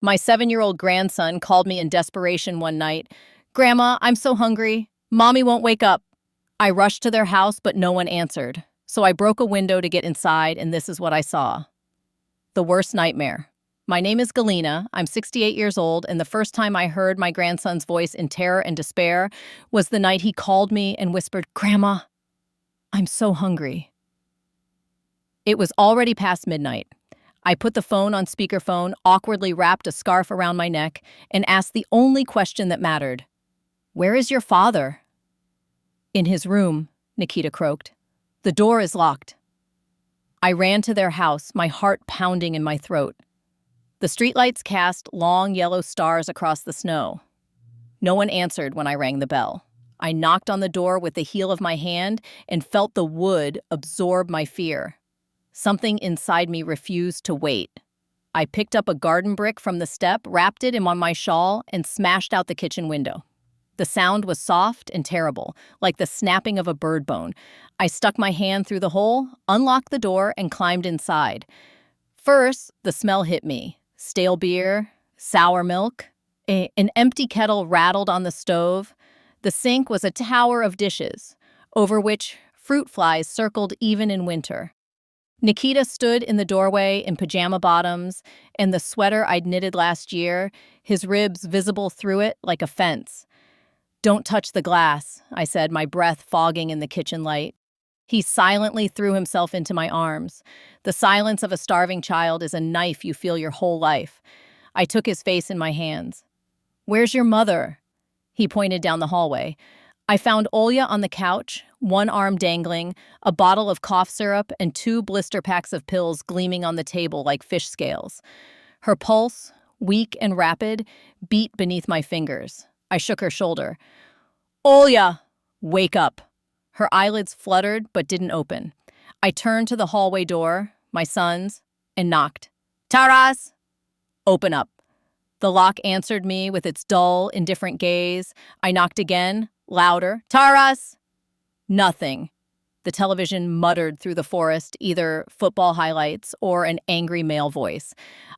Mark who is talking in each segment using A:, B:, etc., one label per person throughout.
A: My 7-year-old grandson called me in desperation one night. "Grandma, I'm so hungry. Mommy won't wake up." I rushed to their house, but no one answered. So I broke a window to get inside, and this is what I saw. The worst nightmare. My name is Galena. I'm 68 years old, and the first time I heard my grandson's voice in terror and despair was the night he called me and whispered, "Grandma, I'm so hungry." It was already past midnight. I put the phone on speakerphone, awkwardly wrapped a scarf around my neck, and asked the only question that mattered. "Where is your father?" "In his room," Nikita croaked. "The door is locked." I ran to their house, my heart pounding in my throat. The streetlights cast long yellow stars across the snow. No one answered when I rang the bell. I knocked on the door with the heel of my hand and felt the wood absorb my fear. Something inside me refused to wait. I picked up a garden brick from the step, wrapped it in on my shawl, and smashed out the kitchen window. The sound was soft and terrible, like the snapping of a bird bone. I stuck my hand through the hole, unlocked the door, and climbed inside. First, the smell hit me. Stale beer, sour milk. An empty kettle rattled on the stove. The sink was a tower of dishes, over which fruit flies circled even in winter. Nikita stood in the doorway in pajama bottoms and the sweater I'd knitted last year, his ribs visible through it like a fence. "Don't touch the glass," I said, my breath fogging in the kitchen light. He silently threw himself into my arms. The silence of a starving child is a knife you feel your whole life. I took his face in my hands. "Where's your mother?" He pointed down the hallway. I found Olya on the couch, one arm dangling, a bottle of cough syrup, and 2 blister packs of pills gleaming on the table like fish scales. Her pulse, weak and rapid, beat beneath my fingers. I shook her shoulder. "Olya, wake up." Her eyelids fluttered but didn't open. I turned to the hallway door, my son's, and knocked. "Taras!" "Open up." The lock answered me with its dull, indifferent gaze. I knocked again, louder. "Taras!" Nothing. The television muttered through the forest, either football highlights or an angry male voice.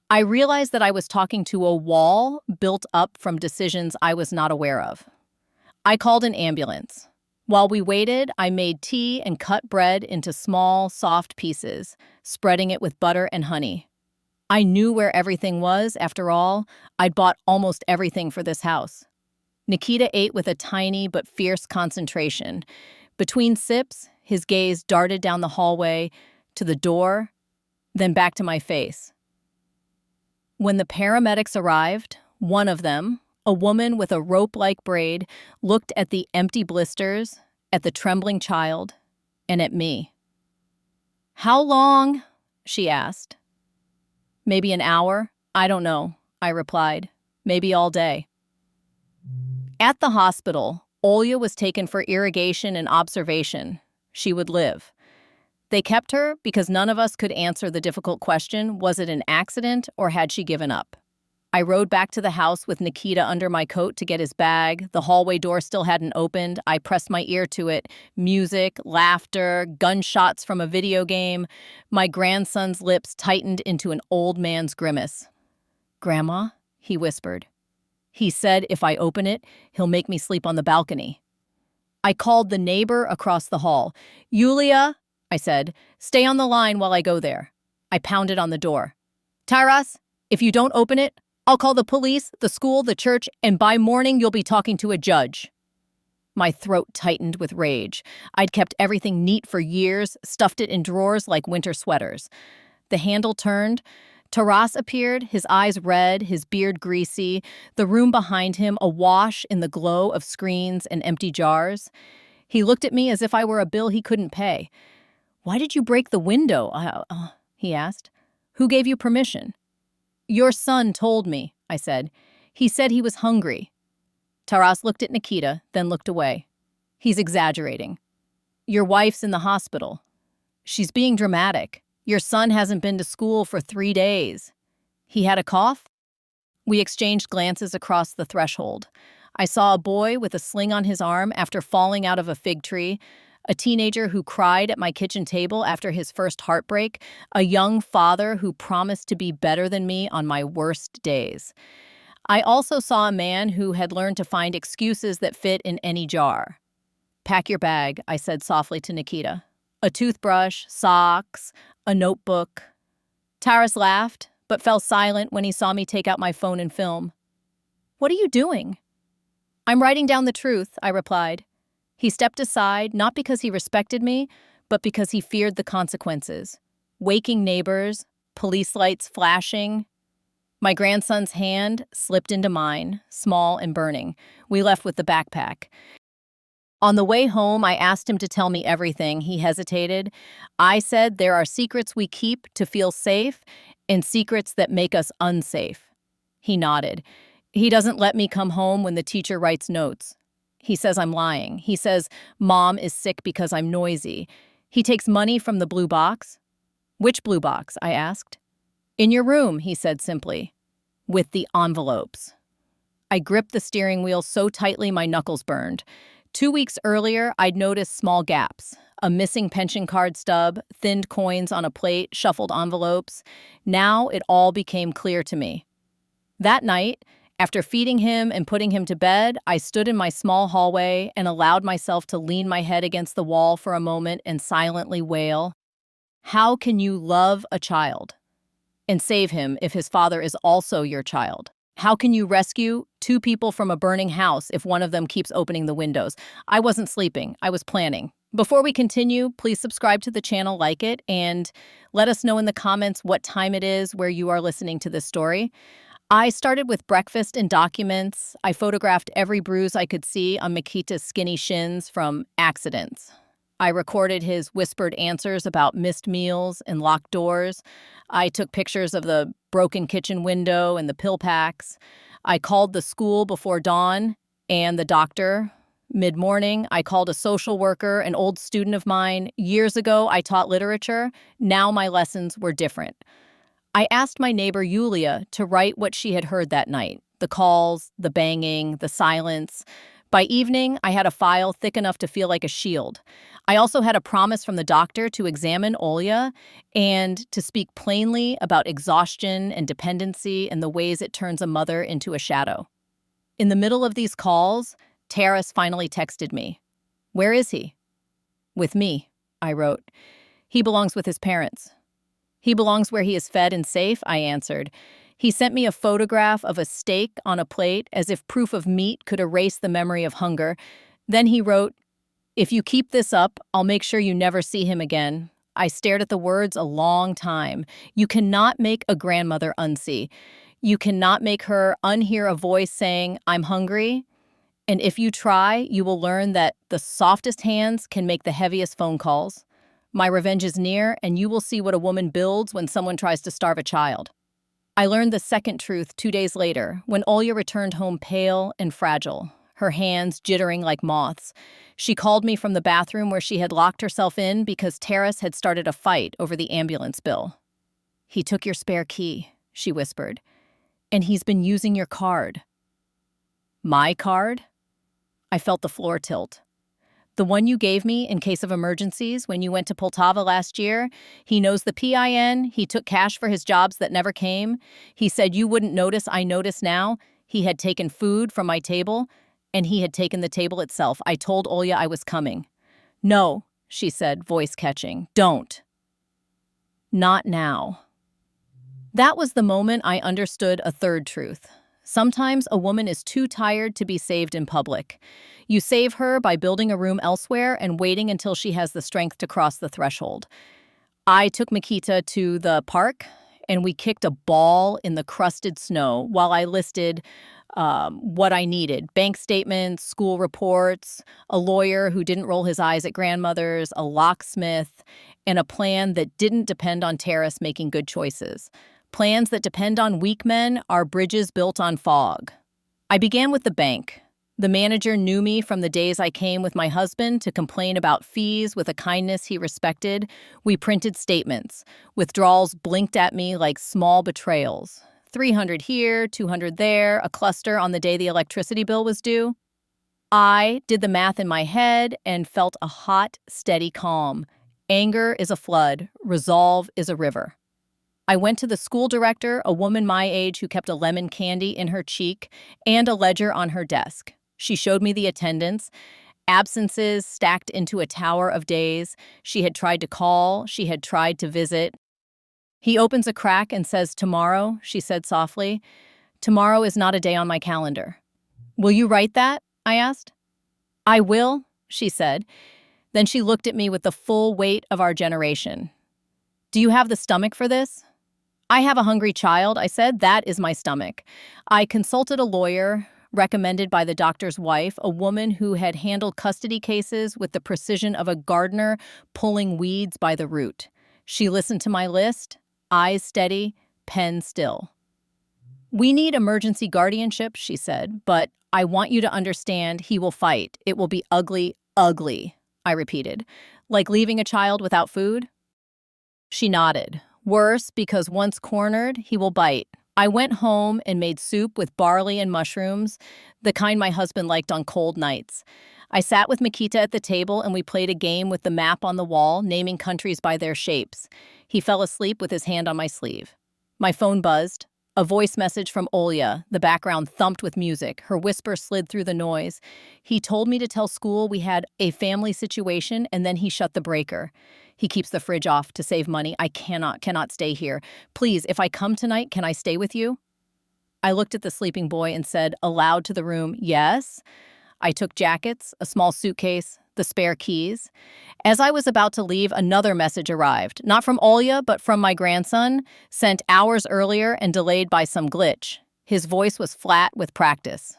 A: I realized that I was talking to a wall built up from decisions I was not aware of. I called an ambulance. While we waited, I made tea and cut bread into small, soft pieces, spreading it with butter and honey. I knew where everything was, after all. I'd bought almost everything for this house. Nikita ate with a tiny but fierce concentration. Between sips, his gaze darted down the hallway, to the door, then back to my face. When the paramedics arrived, one of them, a woman with a rope-like braid, looked at the empty blisters, at the trembling child, and at me. "How long?" she asked. "Maybe an hour. I don't know," I replied. "Maybe all day." At the hospital, Olya was taken for irrigation and observation. She would live. They kept her because none of us could answer the difficult question, was it an accident or had she given up? I rode back to the house with Nikita under my coat to get his bag. The hallway door still hadn't opened. I pressed my ear to it. Music, laughter, gunshots from a video game. My grandson's lips tightened into an old man's grimace. "Grandma?" he whispered. He said if I open it, he'll make me sleep on the balcony. I called the neighbor across the hall. "Yulia," I said, "stay on the line while I go there." I pounded on the door. "Taras, if you don't open it, I'll call the police, the school, the church, and by morning you'll be talking to a judge." My throat tightened with rage. I'd kept everything neat for years, stuffed it in drawers like winter sweaters. The handle turned. Taras appeared, his eyes red, his beard greasy, the room behind him awash in the glow of screens and empty jars. He looked at me as if I were a bill he couldn't pay. "Why did you break the window?" he asked. "Who gave you permission?" "Your son told me," I said. "He said he was hungry." Taras looked at Nikita, then looked away. "He's exaggerating." "Your wife's in the hospital." "She's being dramatic. Your son hasn't been to school for 3 days. He had a cough?" We exchanged glances across the threshold. I saw a boy with a sling on his arm after falling out of a fig tree. a teenager who cried at my kitchen table after his first heartbreak, a young father who promised to be better than me on my worst days. I also saw a man who had learned to find excuses that fit in any jar. "Pack your bag," I said softly to Nikita. "A toothbrush, socks, a notebook." Taras laughed, but fell silent when he saw me take out my phone and film. "What are you doing?" "I'm writing down the truth," I replied. He stepped aside, not because he respected me, but because he feared the consequences. Waking neighbors, police lights flashing. My grandson's hand slipped into mine, small and burning. We left with the backpack. On the way home, I asked him to tell me everything. He hesitated. I said there are secrets we keep to feel safe and secrets that make us unsafe. He nodded. He doesn't let me come home when the teacher writes notes. He says I'm lying. He says Mom is sick because I'm noisy. He takes money from the blue box. "Which blue box?" I asked. "In your room," he said simply, "with the envelopes." I gripped the steering wheel so tightly my knuckles burned. 2 weeks earlier, I'd noticed small gaps. A missing pension card stub, thinned coins on a plate, shuffled envelopes. Now it all became clear to me. That night, after feeding him and putting him to bed, I stood in my small hallway and allowed myself to lean my head against the wall for a moment and silently wail. How can you love a child and save him if his father is also your child? How can you rescue two people from a burning house if one of them keeps opening the windows? I wasn't sleeping. I was planning. Before we continue, please subscribe to the channel, like it, and let us know in the comments what time it is where you are listening to this story. I started with breakfast and documents. I photographed every bruise I could see on Mikita's skinny shins from accidents. I recorded his whispered answers about missed meals and locked doors. I took pictures of the broken kitchen window and the pill packs. I called the school before dawn and the doctor. Mid-morning, I called a social worker, an old student of mine. Years ago, I taught literature. Now my lessons were different. I asked my neighbor Yulia to write what she had heard that night. The calls, the banging, the silence. By evening, I had a file thick enough to feel like a shield. I also had a promise from the doctor to examine Olya and to speak plainly about exhaustion and dependency and the ways it turns a mother into a shadow. In the middle of these calls, Taras finally texted me. "Where is he?" "With me," I wrote. "He belongs with his parents." "He belongs where he is fed and safe," I answered. He sent me a photograph of a steak on a plate as if proof of meat could erase the memory of hunger. Then he wrote, "If you keep this up, I'll make sure you never see him again." I stared at the words a long time. You cannot make a grandmother unsee. You cannot make her unhear a voice saying, "I'm hungry." And if you try, you will learn that the softest hands can make the heaviest phone calls. My revenge is near, and you will see what a woman builds when someone tries to starve a child. I learned the second truth 2 days later, when Olya returned home pale and fragile, her hands jittering like moths. She called me from the bathroom where she had locked herself in because Taras had started a fight over the ambulance bill. "He took your spare key," she whispered, "and he's been using your card." "My card?" I felt the floor tilt. "The one you gave me in case of emergencies when you went to Poltava last year. He knows the PIN. He took cash for his jobs that never came. He said you wouldn't notice. I notice now. He had taken food from my table, and he had taken the table itself. I told Olya I was coming." "No," she said, voice catching. "Don't." "Not now." That was the moment I understood a third truth. Sometimes a woman is too tired to be saved in public. You save her by building a room elsewhere and waiting until she has the strength to cross the threshold. I took Mikita to the park, and we kicked a ball in the crusted snow while I listed what I needed: bank statements, school reports, a lawyer who didn't roll his eyes at grandmothers, a locksmith, and a plan that didn't depend on Taras making good choices. Plans that depend on weak men are bridges built on fog. I began with the bank. The manager knew me from the days I came with my husband to complain about fees with a kindness he respected. We printed statements. Withdrawals blinked at me like small betrayals. 300 here, 200 there, a cluster on the day the electricity bill was due. I did the math in my head and felt a hot, steady calm. Anger is a flood, resolve is a river. I went to the school director, a woman my age who kept a lemon candy in her cheek and a ledger on her desk. She showed me the attendance, absences stacked into a tower of days. She had tried to call, she had tried to visit. He opens a crack and says, "Tomorrow," she said softly. "Tomorrow is not a day on my calendar." "Will you write that?" I asked. "I will," she said. Then she looked at me with the full weight of our generation. "Do you have the stomach for this?" "I have a hungry child," I said. "That is my stomach." I consulted a lawyer, recommended by the doctor's wife, a woman who had handled custody cases with the precision of a gardener pulling weeds by the root. She listened to my list, eyes steady, pen still. "We need emergency guardianship," she said, "but I want you to understand he will fight. It will be ugly, ugly," I repeated. "Like leaving a child without food?" She nodded. "Worse, because once cornered, he will bite." I went home and made soup with barley and mushrooms, the kind my husband liked on cold nights. I sat with Makita at the table and we played a game with the map on the wall, naming countries by their shapes. He fell asleep with his hand on my sleeve. My phone buzzed. A voice message from Olya. The background thumped with music. Her whisper slid through the noise. He told me to tell school we had a family situation, and then he shut the breaker. He keeps the fridge off to save money. I cannot stay here. Please, if I come tonight, can I stay with you? I looked at the sleeping boy and said aloud to the room, "Yes." I took jackets, a small suitcase, the spare keys. As I was about to leave, another message arrived, not from Olya, but from my grandson, sent hours earlier and delayed by some glitch. His voice was flat with practice.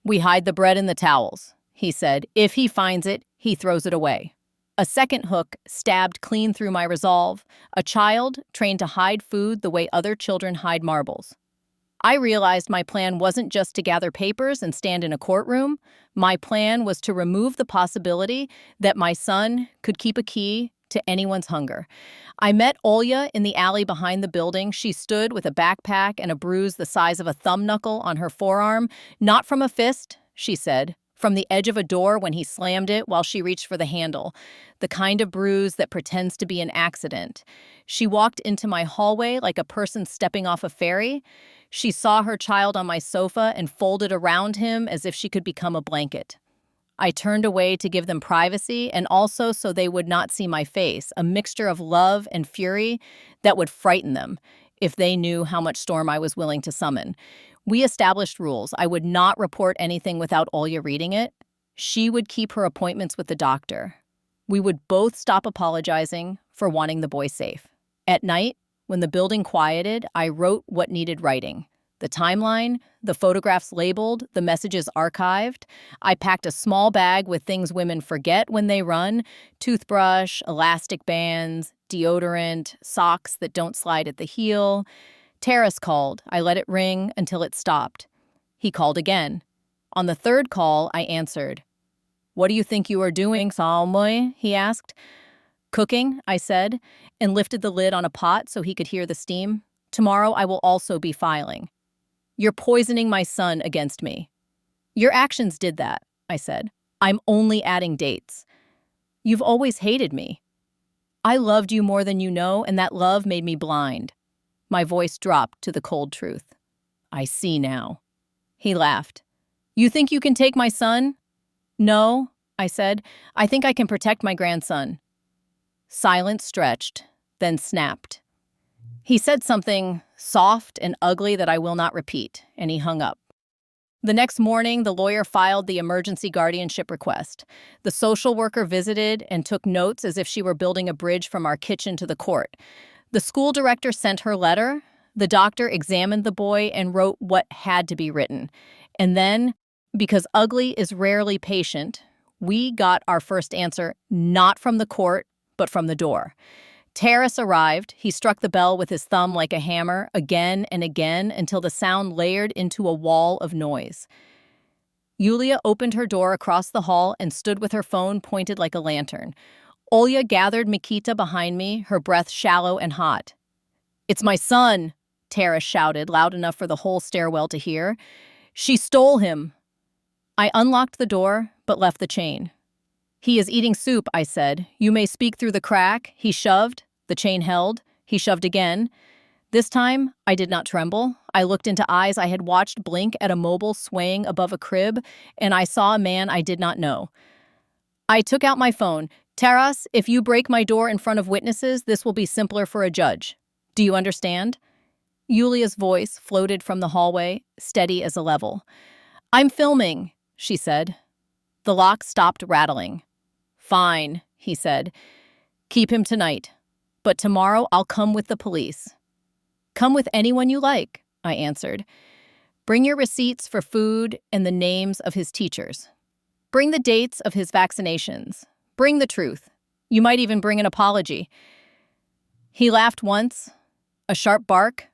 A: "We hide the bread in the towels," he said. "If he finds it, he throws it away." A second hook stabbed clean through my resolve, a child trained to hide food the way other children hide marbles. I realized my plan wasn't just to gather papers and stand in a courtroom. My plan was to remove the possibility that my son could keep a key to anyone's hunger. I met Olya in the alley behind the building. She stood with a backpack and a bruise the size of a thumb knuckle on her forearm. "Not from a fist," she said, "from the edge of a door when he slammed it while she reached for the handle. The kind of bruise that pretends to be an accident." She walked into my hallway like a person stepping off a ferry. She saw her child on my sofa and folded around him as if she could become a blanket. I turned away to give them privacy and also so they would not see my face, a mixture of love and fury that would frighten them if they knew how much storm I was willing to summon. We established rules. I would not report anything without Olya reading it. She would keep her appointments with the doctor. We would both stop apologizing for wanting the boy safe. At night, when the building quieted, I wrote what needed writing. The timeline, the photographs labeled, the messages archived. I packed a small bag with things women forget when they run: toothbrush, elastic bands, deodorant, socks that don't slide at the heel. Terrace called. I let it ring until it stopped. He called again. On the third call, I answered. "What do you think you are doing, Salmoy?" he asked. "Cooking," I said, and lifted the lid on a pot so he could hear the steam. "Tomorrow I will also be filing." "You're poisoning my son against me." "Your actions did that," I said. "I'm only adding dates." "You've always hated me." "I loved you more than you know, and that love made me blind." My voice dropped to the cold truth. "I see now." He laughed. "You think you can take my son?" "No," I said. "I think I can protect my grandson." Silence stretched, then snapped. He said something soft and ugly that I will not repeat, and he hung up. The next morning, the lawyer filed the emergency guardianship request. The social worker visited and took notes as if she were building a bridge from our kitchen to the court. The school director sent her letter. The doctor examined the boy and wrote what had to be written. And then, because ugly is rarely patient, we got our first answer not from the court, but from the door. Terrace arrived. He struck the bell with his thumb like a hammer, again and again, until the sound layered into a wall of noise. Yulia opened her door across the hall and stood with her phone pointed like a lantern. Olya gathered Mikita behind me, her breath shallow and hot. "It's my son," Terrace shouted, loud enough for the whole stairwell to hear. "She stole him." I unlocked the door, but left the chain. "He is eating soup," I said. "You may speak through the crack." He shoved. The chain held. He shoved again. This time, I did not tremble. I looked into eyes I had watched blink at a mobile swaying above a crib, and I saw a man I did not know. I took out my phone. "Taras, if you break my door in front of witnesses, this will be simpler for a judge. Do you understand?" Yulia's voice floated from the hallway, steady as a level. "I'm filming," she said. The lock stopped rattling. "Fine," he said. "Keep him tonight. But tomorrow I'll come with the police." "Come with anyone you like," I answered. "Bring your receipts for food and the names of his teachers. Bring the dates of his vaccinations. Bring the truth. You might even bring an apology." He laughed once, a sharp bark,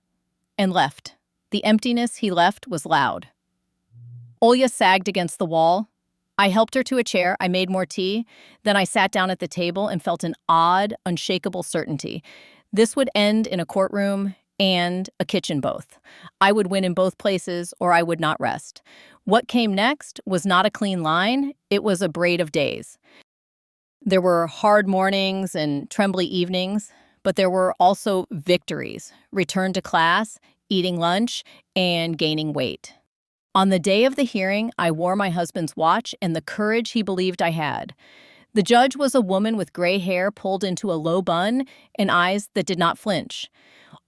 A: and left. The emptiness he left was loud. Olya sagged against the wall. I helped her to a chair. I made more tea. Then I sat down at the table and felt an odd, unshakable certainty. This would end in a courtroom and a kitchen both. I would win in both places, or I would not rest. What came next was not a clean line. It was a braid of days. There were hard mornings and trembly evenings, but there were also victories: return to class, eating lunch, and gaining weight. On the day of the hearing, I wore my husband's watch and the courage he believed I had. The judge was a woman with gray hair pulled into a low bun and eyes that did not flinch.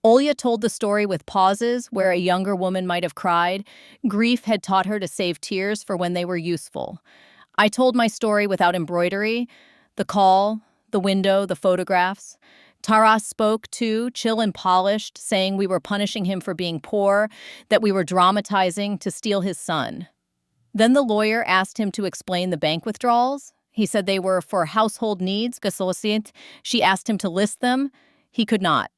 A: Olya told the story with pauses where a younger woman might have cried. Grief had taught her to save tears for when they were useful. I told my story without embroidery: the call, the window, the photographs. Taras spoke too, chill and polished, saying we were punishing him for being poor, that we were dramatizing to steal his son. Then the lawyer asked him to explain the bank withdrawals. He said they were for household needs. She asked him to list them. He could not.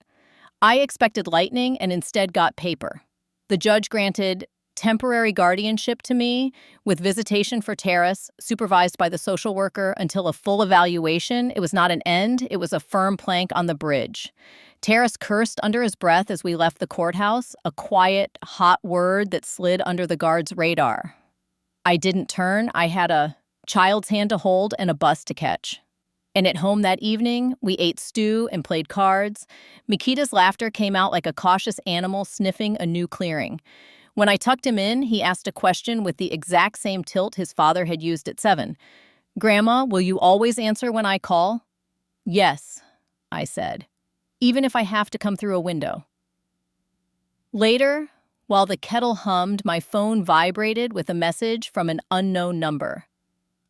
A: I expected lightning and instead got paper. The judge granted temporary guardianship to me with visitation for Taras, supervised by the social worker until a full evaluation. It was not an end. It was a firm plank on the bridge. Taras cursed under his breath as we left the courthouse, a quiet, hot word that slid under the guard's radar. I didn't turn. I had a child's hand to hold and a bus to catch. And at home that evening, we ate stew and played cards. Mikita's laughter came out like a cautious animal sniffing a new clearing. When I tucked him in, he asked a question with the exact same tilt his father had used at 7. "Grandma, will you always answer when I call?" "Yes," I said, "even if I have to come through a window." Later, while the kettle hummed, my phone vibrated with a message from an unknown number.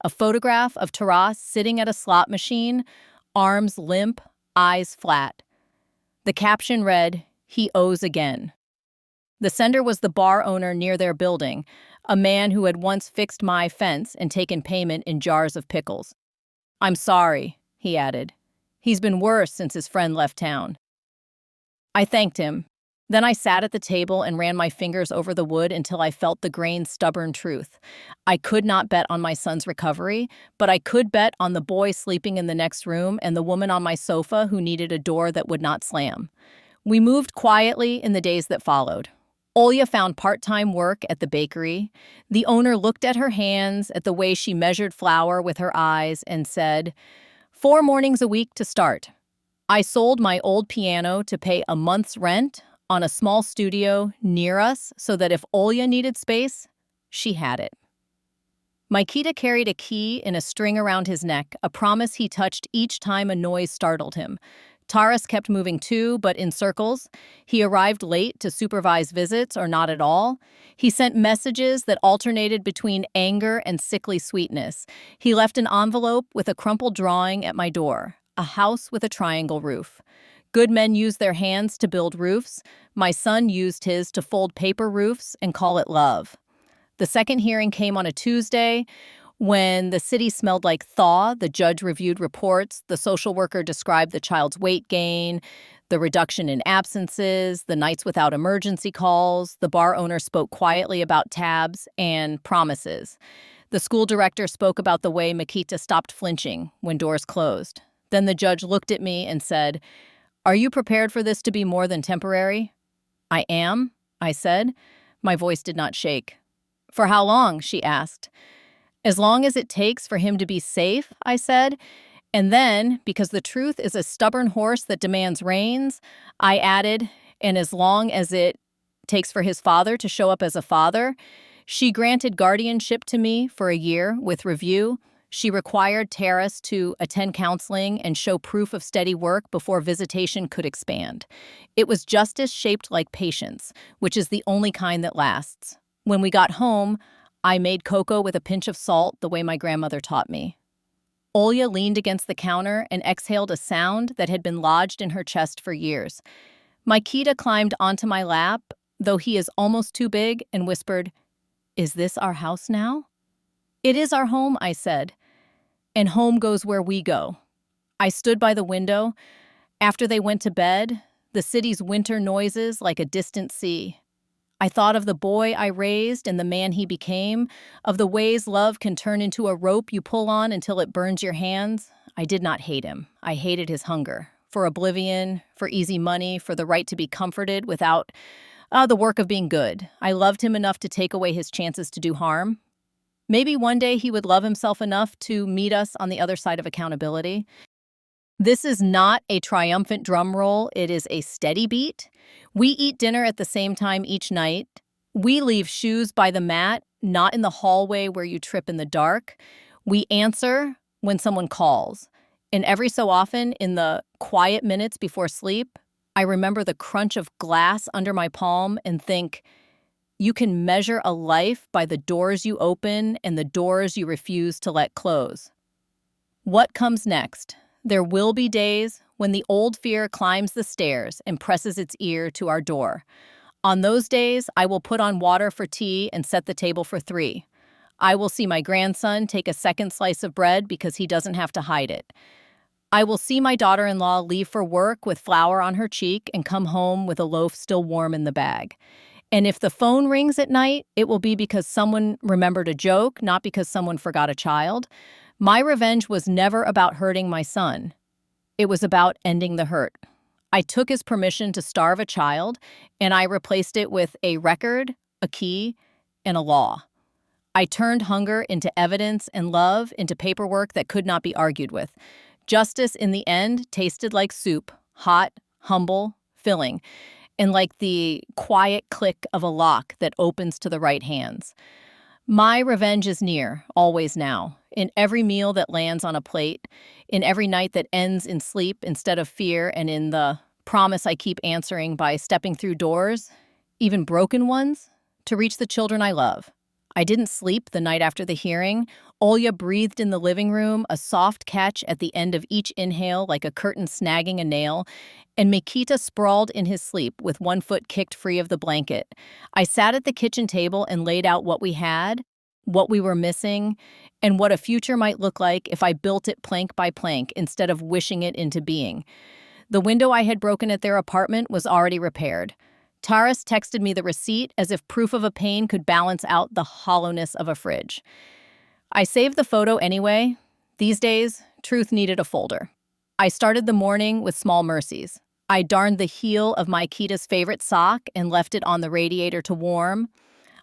A: A photograph of Taras sitting at a slot machine, arms limp, eyes flat. The caption read, "He owes again." The sender was the bar owner near their building, a man who had once fixed my fence and taken payment in jars of pickles. "I'm sorry," he added. "He's been worse since his friend left town." I thanked him. Then I sat at the table and ran my fingers over the wood until I felt the grain's stubborn truth. I could not bet on my son's recovery, but I could bet on the boy sleeping in the next room and the woman on my sofa who needed a door that would not slam. We moved quietly in the days that followed. Olya found part-time work at the bakery. The owner looked at her hands, at the way she measured flour with her eyes, and said, 4 mornings a week to start." I sold my old piano to pay a month's rent on a small studio near us so that if Olya needed space, she had it. Mikita carried a key in a string around his neck, a promise he touched each time a noise startled him. Taras kept moving too, but in circles. He arrived late to supervise visits or not at all. He sent messages that alternated between anger and sickly sweetness. He left an envelope with a crumpled drawing at my door, a house with a triangle roof. Good men use their hands to build roofs. My son used his to fold paper roofs and call it love. The second hearing came on a Tuesday. When the city smelled like thaw, the judge reviewed reports. The social worker described the child's weight gain, the reduction in absences, the nights without emergency calls. The bar owner spoke quietly about tabs and promises. The school director spoke about the way Mikita stopped flinching when doors closed. Then the judge looked at me and said, "Are you prepared for this to be more than temporary?" "I am," I said. My voice did not shake. For how long? She asked. As long as it takes for him to be safe, I said. And then, because the truth is a stubborn horse that demands reins, I added, and as long as it takes for his father to show up as a father. She granted guardianship to me for a year with review. She required Terrace to attend counseling and show proof of steady work before visitation could expand. It was justice shaped like patience, which is the only kind that lasts. When we got home, I made cocoa with a pinch of salt the way my grandmother taught me. Olya leaned against the counter and exhaled a sound that had been lodged in her chest for years. Maikita climbed onto my lap, though he is almost too big, and whispered, "Is this our house now?" "It is our home," I said, "and home goes where we go." I stood by the window. After they went to bed, the city's winter noises like a distant sea. I thought of the boy I raised and the man he became, of the ways love can turn into a rope you pull on until it burns your hands. I did not hate him. I hated his hunger. For oblivion, for easy money, for the right to be comforted without the work of being good. I loved him enough to take away his chances to do harm. Maybe one day he would love himself enough to meet us on the other side of accountability. This is not a triumphant drum roll, it is a steady beat. We eat dinner at the same time each night. We leave shoes by the mat, not in the hallway where you trip in the dark. We answer when someone calls. And every so often, in the quiet minutes before sleep, I remember the crunch of glass under my palm and think, you can measure a life by the doors you open and the doors you refuse to let close. What comes next? There will be days when the old fear climbs the stairs and presses its ear to our door. On those days, I will put on water for tea and set the table for 3. I will see my grandson take a second slice of bread because he doesn't have to hide it. I will see my daughter-in-law leave for work with flour on her cheek and come home with a loaf still warm in the bag. And if the phone rings at night, it will be because someone remembered a joke, not because someone forgot a child. My revenge was never about hurting my son. It was about ending the hurt. I took his permission to starve a child, and I replaced it with a record, a key, and a law. I turned hunger into evidence and love into paperwork that could not be argued with. Justice, in the end, tasted like soup, hot, humble, filling, and like the quiet click of a lock that opens to the right hands. My revenge is near, always now, in every meal that lands on a plate, in every night that ends in sleep instead of fear, and in the promise I keep answering by stepping through doors, even broken ones, to reach the children I love. I didn't sleep the night after the hearing. Olya breathed in the living room, a soft catch at the end of each inhale like a curtain snagging a nail, and Mikita sprawled in his sleep with one foot kicked free of the blanket. I sat at the kitchen table and laid out what we had, what we were missing, and what a future might look like if I built it plank by plank instead of wishing it into being. The window I had broken at their apartment was already repaired. Taras texted me the receipt as if proof of a pain could balance out the hollowness of a fridge. I saved the photo anyway. These days, truth needed a folder. I started the morning with small mercies. I darned the heel of Maikita's favorite sock and left it on the radiator to warm.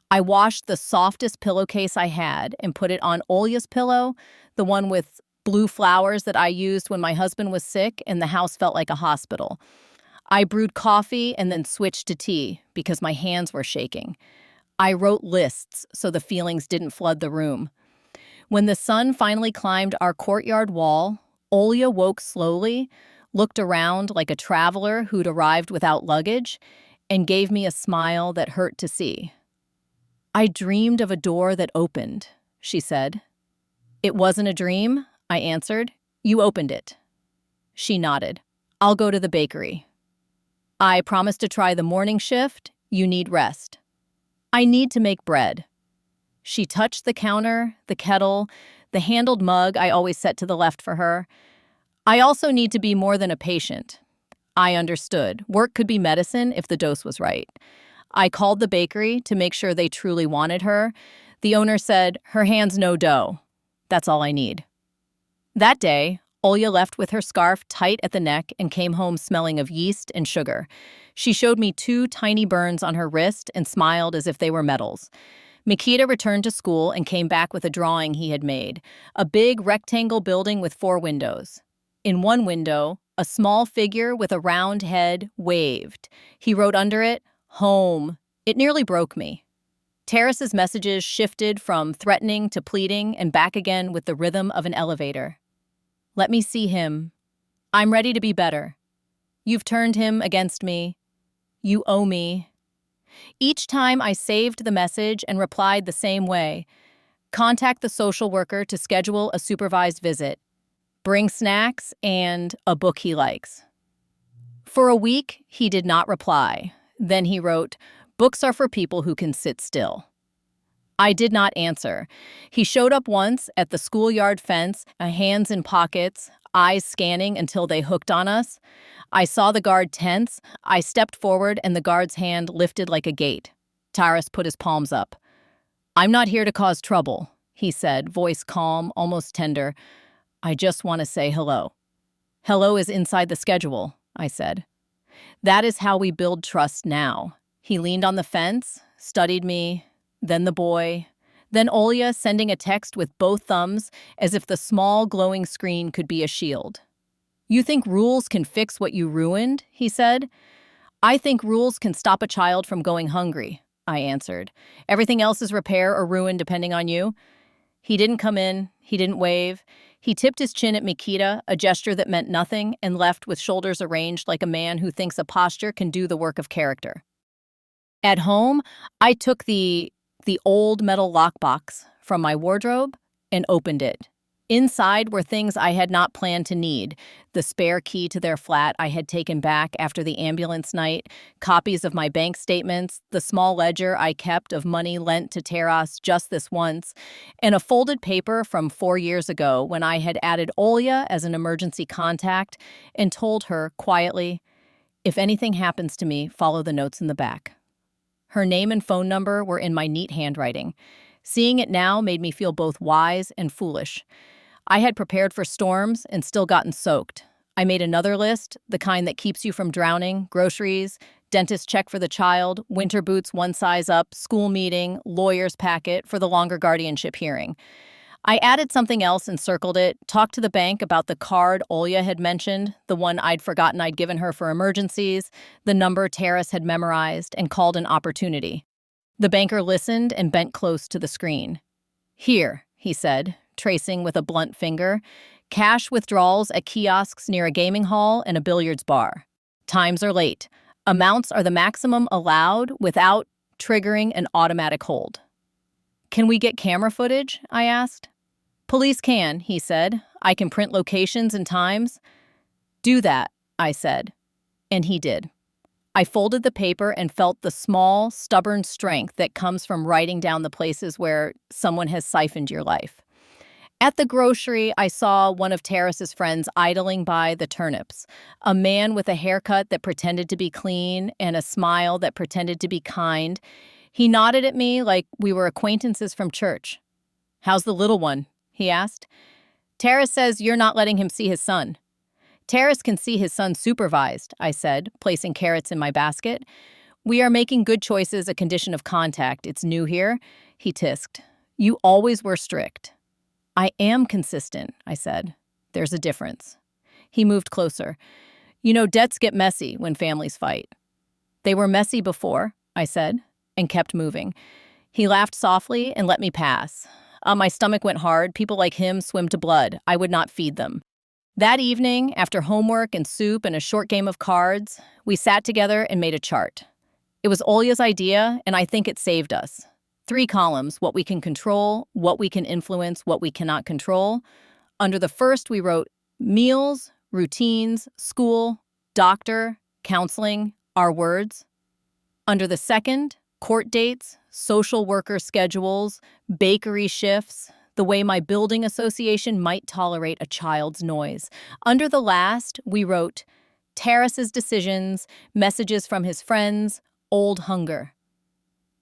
A: I washed the softest pillowcase I had and put it on Olya's pillow, the one with blue flowers that I used when my husband was sick and the house felt like a hospital. I brewed coffee and then switched to tea because my hands were shaking. I wrote lists so the feelings didn't flood the room. When the sun finally climbed our courtyard wall, Olya woke slowly, looked around like a traveler who'd arrived without luggage, and gave me a smile that hurt to see. "I dreamed of a door that opened," she said. "It wasn't a dream," I answered. "You opened it." She nodded. "I'll go to the bakery." "I promise to try the morning shift. You need rest." "I need to make bread." She touched the counter, the kettle, the handled mug I always set to the left for her. "I also need to be more than a patient." I understood. Work could be medicine if the dose was right. I called the bakery to make sure they truly wanted her. The owner said, "Her hands no dough. That's all I need." That day, Olya left with her scarf tight at the neck and came home smelling of yeast and sugar. She showed me 2 tiny burns on her wrist and smiled as if they were medals. Mikita returned to school and came back with a drawing he had made, a big rectangle building with 4 windows. In one window, a small figure with a round head waved. He wrote under it, "Home." It nearly broke me. Terrace's messages shifted from threatening to pleading and back again with the rhythm of an elevator. "Let me see him. I'm ready to be better. You've turned him against me. You owe me." Each time I saved the message and replied the same way. Contact the social worker to schedule a supervised visit. Bring snacks and a book he likes. For a week, he did not reply. Then he wrote, "Books are for people who can sit still." I did not answer. He showed up once at the schoolyard fence, hands in pockets, eyes scanning until they hooked on us. I saw the guard tense. I stepped forward and the guard's hand lifted like a gate. Tyrus put his palms up. "I'm not here to cause trouble," he said, voice calm, almost tender. "I just want to say hello." "Hello is inside the schedule," I said. "That is how we build trust now." He leaned on the fence, studied me, then the boy, then Olya sending a text with both thumbs as if the small glowing screen could be a shield. "You think rules can fix what you ruined?" he said. "I think rules can stop a child from going hungry," I answered. "Everything else is repair or ruin depending on you." He didn't come in, he didn't wave. He tipped his chin at Mikita, a gesture that meant nothing, and left with shoulders arranged like a man who thinks a posture can do the work of character. At home, I took the old metal lockbox from my wardrobe and opened it. Inside were things I had not planned to need: the spare key to their flat I had taken back after the ambulance night, copies of my bank statements, the small ledger I kept of money lent to Taras just this once, and a folded paper from 4 years ago when I had added Olya as an emergency contact and told her quietly, "If anything happens to me, follow the notes in the back." Her name and phone number were in my neat handwriting. Seeing it now made me feel both wise and foolish. I had prepared for storms and still gotten soaked. I made another list, the kind that keeps you from drowning: groceries, dentist check for the child, winter boots 1 size up, school meeting, lawyer's packet for the longer guardianship hearing. I added something else and circled it, talked to the bank about the card Olya had mentioned, the one I'd forgotten I'd given her for emergencies, the number Taras had memorized, and called an opportunity. The banker listened and bent close to the screen. "Here," he said, tracing with a blunt finger, "cash withdrawals at kiosks near a gaming hall and a billiards bar. Times are late. Amounts are the maximum allowed without triggering an automatic hold." "Can we get camera footage?" I asked. "Police can," he said. "I can print locations and times." "Do that," I said. And he did. I folded the paper and felt the small, stubborn strength that comes from writing down the places where someone has siphoned your life. At the grocery, I saw one of Terrace's friends idling by the turnips, a man with a haircut that pretended to be clean and a smile that pretended to be kind. He nodded at me like we were acquaintances from church. "How's the little one?" he asked. "Terrace says you're not letting him see his son." "Terrace can see his son supervised," I said, placing carrots in my basket. "We are making good choices a condition of contact. It's new here," he tisked. "You always were strict." "I am consistent," I said. "There's a difference." He moved closer. "You know, debts get messy when families fight." "They were messy before," I said, and kept moving. He laughed softly and let me pass. My stomach went hard. People like him swim to blood. I would not feed them. That evening, after homework and soup and a short game of cards, we sat together and made a chart. It was Olya's idea, and I think it saved us. 3 columns: what we can control, what we can influence, what we cannot control. Under the first, we wrote meals, routines, school, doctor, counseling, our words. Under the second, court dates, social worker schedules, bakery shifts, the way my building association might tolerate a child's noise. Under the last, we wrote Terrace's decisions, messages from his friends, old hunger.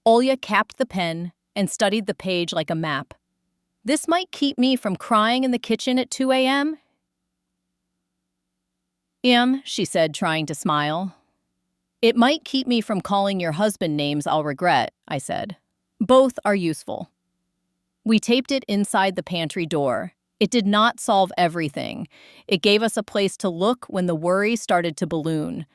A: Olya capped the pen and studied the page like a map. "This might keep me from crying in the kitchen at 2 a.m. She said, trying to smile. "It might keep me from calling your husband names I'll regret," I said. Both are useful. We taped it inside the pantry door. It did not solve everything. It gave us a place to look when the worry started to balloon.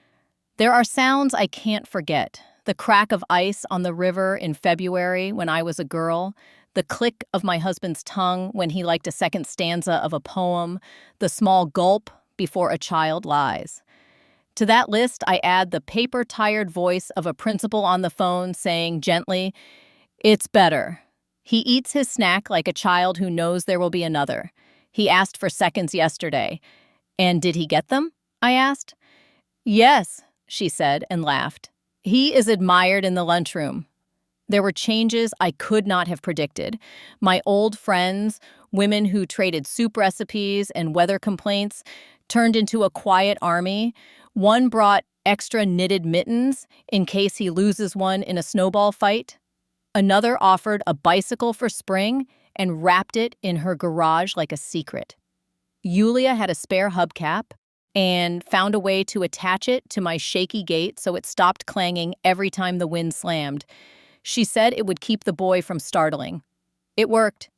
A: There are sounds I can't forget. The crack of ice on the river in February when I was a girl, the click of my husband's tongue when he liked a second stanza of a poem, the small gulp before a child lies. To that list, I add the paper-tired voice of a principal on the phone saying gently, "It's better." He eats his snack like a child who knows there will be another. He asked for seconds yesterday. "And did he get them?" I asked. "Yes," she said and laughed. "He is admired in the lunchroom." There were changes I could not have predicted. My old friends, women who traded soup recipes and weather complaints, turned into a quiet army. One brought extra knitted mittens in case he loses one in a snowball fight. Another offered a bicycle for spring and wrapped it in her garage like a secret. Yulia had a spare hubcap and found a way to attach it to my shaky gate so it stopped clanging every time the wind slammed. She said it would keep the boy from startling. It worked.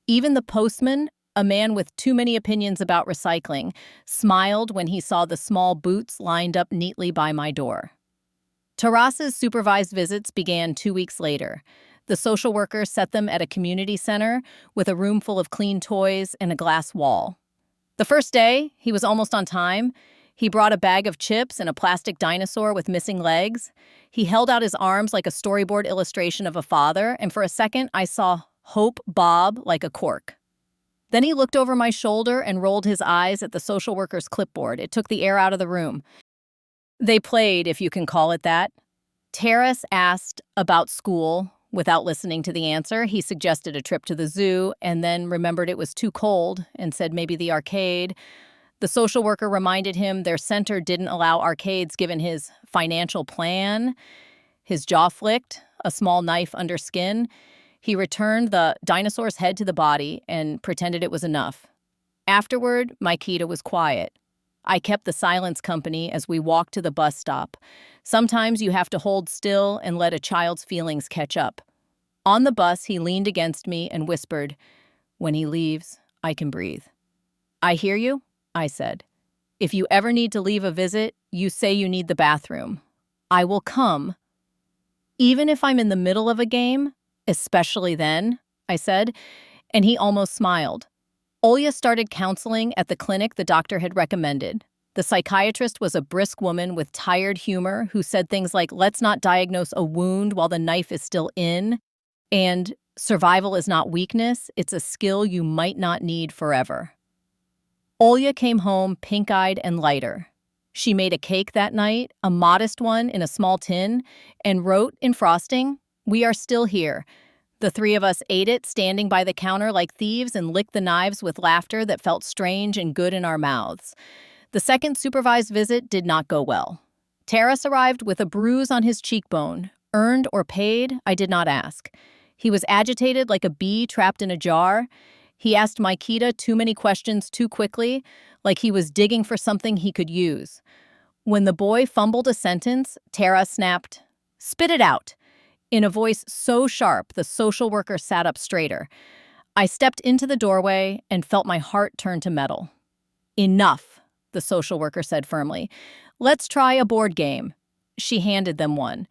A: Even the postman, a man with too many opinions about recycling, smiled when he saw the small boots lined up neatly by my door. Taras's supervised visits began 2 weeks later. The social worker set them at a community center with a room full of clean toys and a glass wall. The first day, he was almost on time. He brought a bag of chips and a plastic dinosaur with missing legs. He held out his arms like a storyboard illustration of a father, and for a second, I saw hope bob like a cork. Then he looked over my shoulder and rolled his eyes at the social worker's clipboard. It took the air out of the room. They played, if you can call it that. Taras asked about school. Without listening to the answer, he suggested a trip to the zoo and then remembered it was too cold and said maybe the arcade. The social worker reminded him their center didn't allow arcades given his financial plan. His jaw flicked, a small knife under skin. He returned the dinosaur's head to the body and pretended it was enough. Afterward, Maikita was quiet. I kept the silence company as we walked to the bus stop. Sometimes you have to hold still and let a child's feelings catch up. On the bus, he leaned against me and whispered, "When he leaves, I can breathe." "I hear you," I said. "If you ever need to leave a visit, you say you need the bathroom. I will come. Even if I'm in the middle of a game, especially then," I said, and he almost smiled. Olya started counseling at the clinic the doctor had recommended. The psychiatrist was a brisk woman with tired humor who said things like, "Let's not diagnose a wound while the knife is still in," and "Survival is not weakness, it's a skill you might not need forever." Olya came home pink-eyed and lighter. She made a cake that night, a modest one in a small tin, and wrote in frosting, "We are still here." The three of us ate it, standing by the counter like thieves, and licked the knives with laughter that felt strange and good in our mouths. The second supervised visit did not go well. Taras arrived with a bruise on his cheekbone. Earned or paid, I did not ask. He was agitated like a bee trapped in a jar. He asked Maikita too many questions too quickly, like he was digging for something he could use. When the boy fumbled a sentence, Taras snapped, "Spit it out," in a voice so sharp the social worker sat up straighter. I stepped into the doorway and felt my heart turn to metal. "Enough," the social worker said firmly. "Let's try a board game." She handed them one.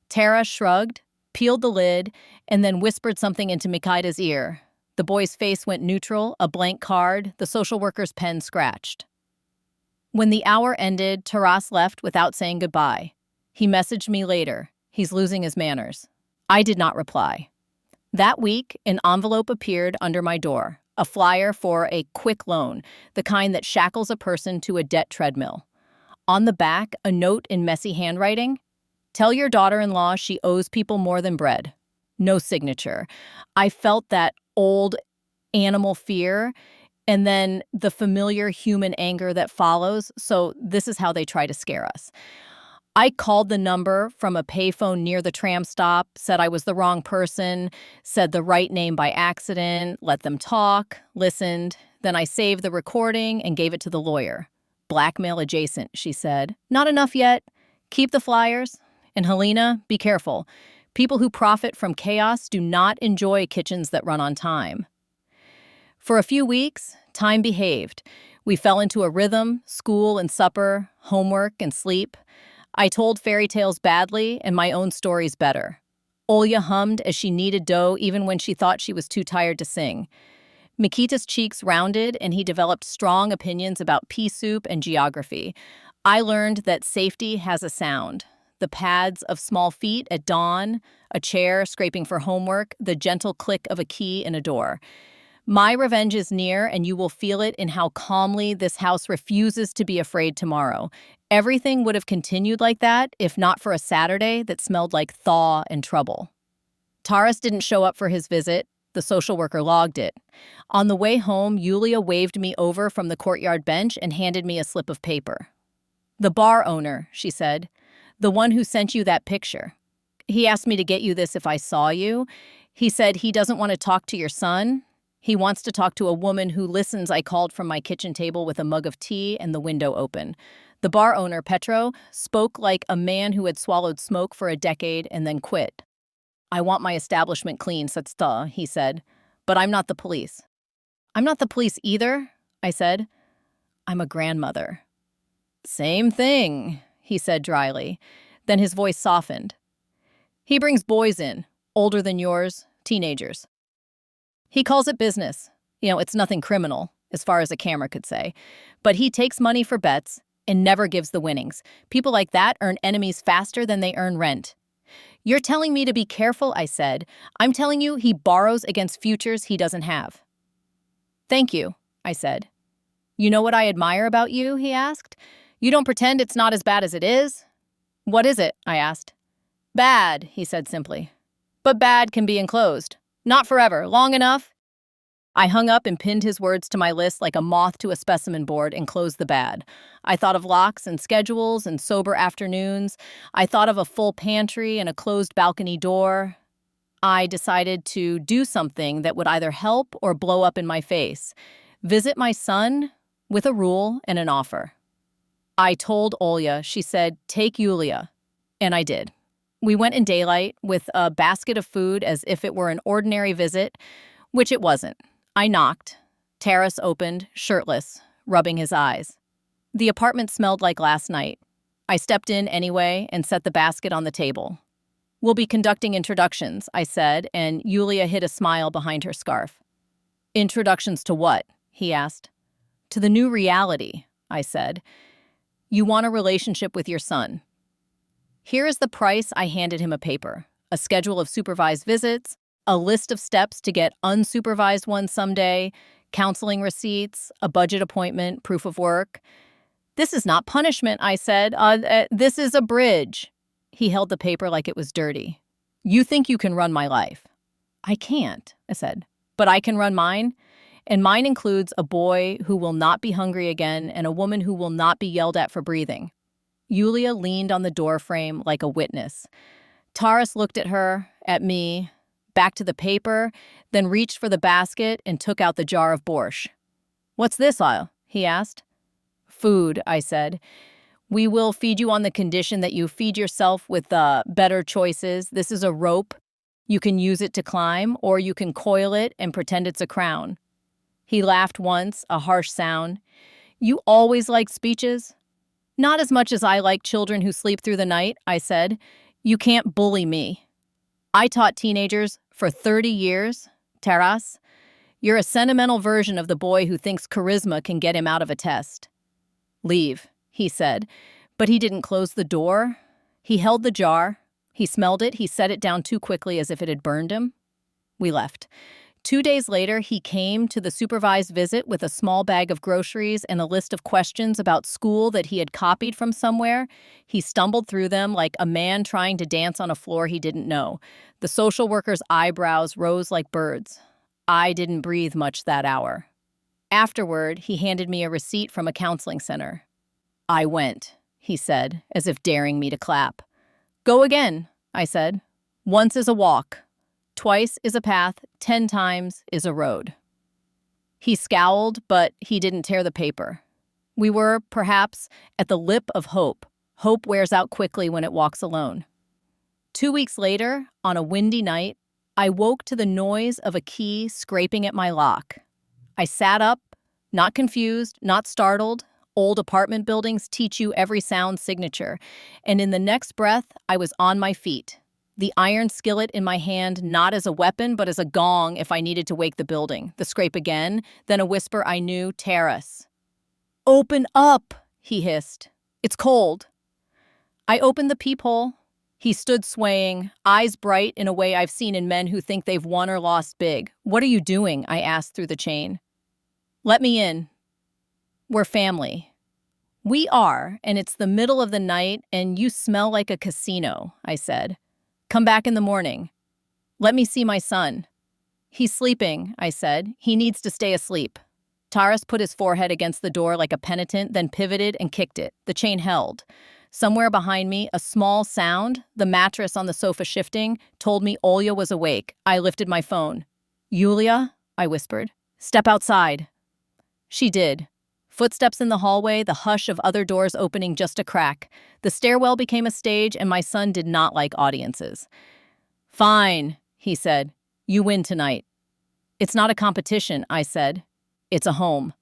A: Tara shrugged, peeled the lid, and then whispered something into Mikita's ear. The boy's face went neutral, a blank card, the social worker's pen scratched. When the hour ended, Taras left without saying goodbye. He messaged me later. He's losing his manners. I did not reply. That week, an envelope appeared under my door, a flyer for a quick loan, the kind that shackles a person to a debt treadmill. On the back, a note in messy handwriting, "Tell your daughter-in-law she owes people more than bread." No signature. I felt that old animal fear and then the familiar human anger that follows, so this is how they try to scare us. I called the number from a payphone near the tram stop, said I was the wrong person, said the right name by accident, let them talk, listened. Then I saved the recording and gave it to the lawyer. "Blackmail adjacent," she said. "Not enough yet. Keep the flyers. And Helena, be careful. People who profit from chaos do not enjoy kitchens that run on time. For a few weeks, time behaved. We fell into a rhythm: school and supper, homework and sleep. I told fairy tales badly and my own stories better. Olya hummed as she kneaded dough even when she thought she was too tired to sing. Mikita's cheeks rounded and he developed strong opinions about pea soup and geography. I learned that safety has a sound. The pads of small feet at dawn, a chair scraping for homework, the gentle click of a key in a door. My revenge is near, and you will feel it in how calmly this house refuses to be afraid tomorrow. Everything would have continued like that if not for a Saturday that smelled like thaw and trouble. Taras didn't show up for his visit. The social worker logged it. On the way home, Yulia waved me over from the courtyard bench and handed me a slip of paper. "The bar owner," she said. "The one who sent you that picture. He asked me to get you this if I saw you. He said he doesn't want to talk to your son. He wants to talk to a woman who listens." I called from my kitchen table with a mug of tea and the window open. The bar owner, Petro, spoke like a man who had swallowed smoke for a decade and then quit. "I want my establishment clean, Satsta," he said. "But I'm not the police." "I'm not the police either," I said. "I'm a grandmother." "Same thing," he said dryly. Then his voice softened. "He brings boys in, older than yours, teenagers. He calls it business. It's nothing criminal, as far as a camera could say. But he takes money for bets and never gives the winnings. People like that earn enemies faster than they earn rent." "You're telling me to be careful," I said. "I'm telling you he borrows against futures he doesn't have." "Thank you," I said. "You know what I admire about you?" he asked. "You don't pretend it's not as bad as it is." "What is it?" I asked. "Bad," he said simply. "But bad can be enclosed. Not forever, long enough." I hung up and pinned his words to my list like a moth to a specimen board and closed the bad. I thought of locks and schedules and sober afternoons. I thought of a full pantry and a closed balcony door. I decided to do something that would either help or blow up in my face. Visit my son with a rule and an offer. I told Olya. She said, "Take Yulia." And I did. We went in daylight with a basket of food as if it were an ordinary visit, which it wasn't. I knocked. Taras opened, shirtless, rubbing his eyes. The apartment smelled like last night. I stepped in anyway and set the basket on the table. "We'll be conducting introductions," I said, and Yulia hid a smile behind her scarf. "Introductions to what?" he asked. "To the new reality," I said. "You want a relationship with your son. Here is the price." I handed him a paper, a schedule of supervised visits, a list of steps to get unsupervised ones someday, counseling receipts, a budget appointment, proof of work. "This is not punishment," I said. This is a bridge." He held the paper like it was dirty. "You think you can run my life." "I can't," I said, "but I can run mine. And mine includes a boy who will not be hungry again and a woman who will not be yelled at for breathing." Yulia leaned on the doorframe like a witness. Taras looked at her, at me, back to the paper, then reached for the basket and took out the jar of borscht. "What's this, Isle?" he asked. "Food," I said. "We will feed you on the condition that you feed yourself with better choices. This is a rope. You can use it to climb, or you can coil it and pretend it's a crown." He laughed once, a harsh sound. "You always like speeches?" "Not as much as I like children who sleep through the night," I said. "You can't bully me. I taught teenagers for 30 years, Taras. You're a sentimental version of the boy who thinks charisma can get him out of a test." "Leave," he said, but he didn't close the door. He held the jar. He smelled it. He set it down too quickly as if it had burned him. We left. 2 days later, he came to the supervised visit with a small bag of groceries and a list of questions about school that he had copied from somewhere. He stumbled through them like a man trying to dance on a floor he didn't know. The social worker's eyebrows rose like birds. I didn't breathe much that hour. Afterward, he handed me a receipt from a counseling center. "I went," he said, as if daring me to clap. "Go again," I said. "Once is a walk. Twice is a path, 10 times is a road." He scowled, but he didn't tear the paper. We were, perhaps, at the lip of hope. Hope wears out quickly when it walks alone. 2 weeks later, on a windy night, I woke to the noise of a key scraping at my lock. I sat up, not confused, not startled. Old apartment buildings teach you every sound signature. And in the next breath, I was on my feet. The iron skillet in my hand, not as a weapon, but as a gong if I needed to wake the building. The scrape again, then a whisper I knew, Terrace. "Open up," he hissed. "It's cold." I opened the peephole. He stood swaying, eyes bright in a way I've seen in men who think they've won or lost big. "What are you doing?" I asked through the chain. "Let me in. We're family." "We are, and it's the middle of the night, and you smell like a casino," I said. "Come back in the morning. Let me see my son." "He's sleeping," I said. "He needs to stay asleep." Taras put his forehead against the door like a penitent, then pivoted and kicked it. The chain held. Somewhere behind me, a small sound, the mattress on the sofa shifting, told me Olya was awake. I lifted my phone. "Yulia," I whispered. "Step outside." She did. Footsteps in the hallway, the hush of other doors opening just a crack. The stairwell became a stage, and my son did not like audiences. "Fine," he said. "You win tonight." "It's not a competition," I said. "It's a home."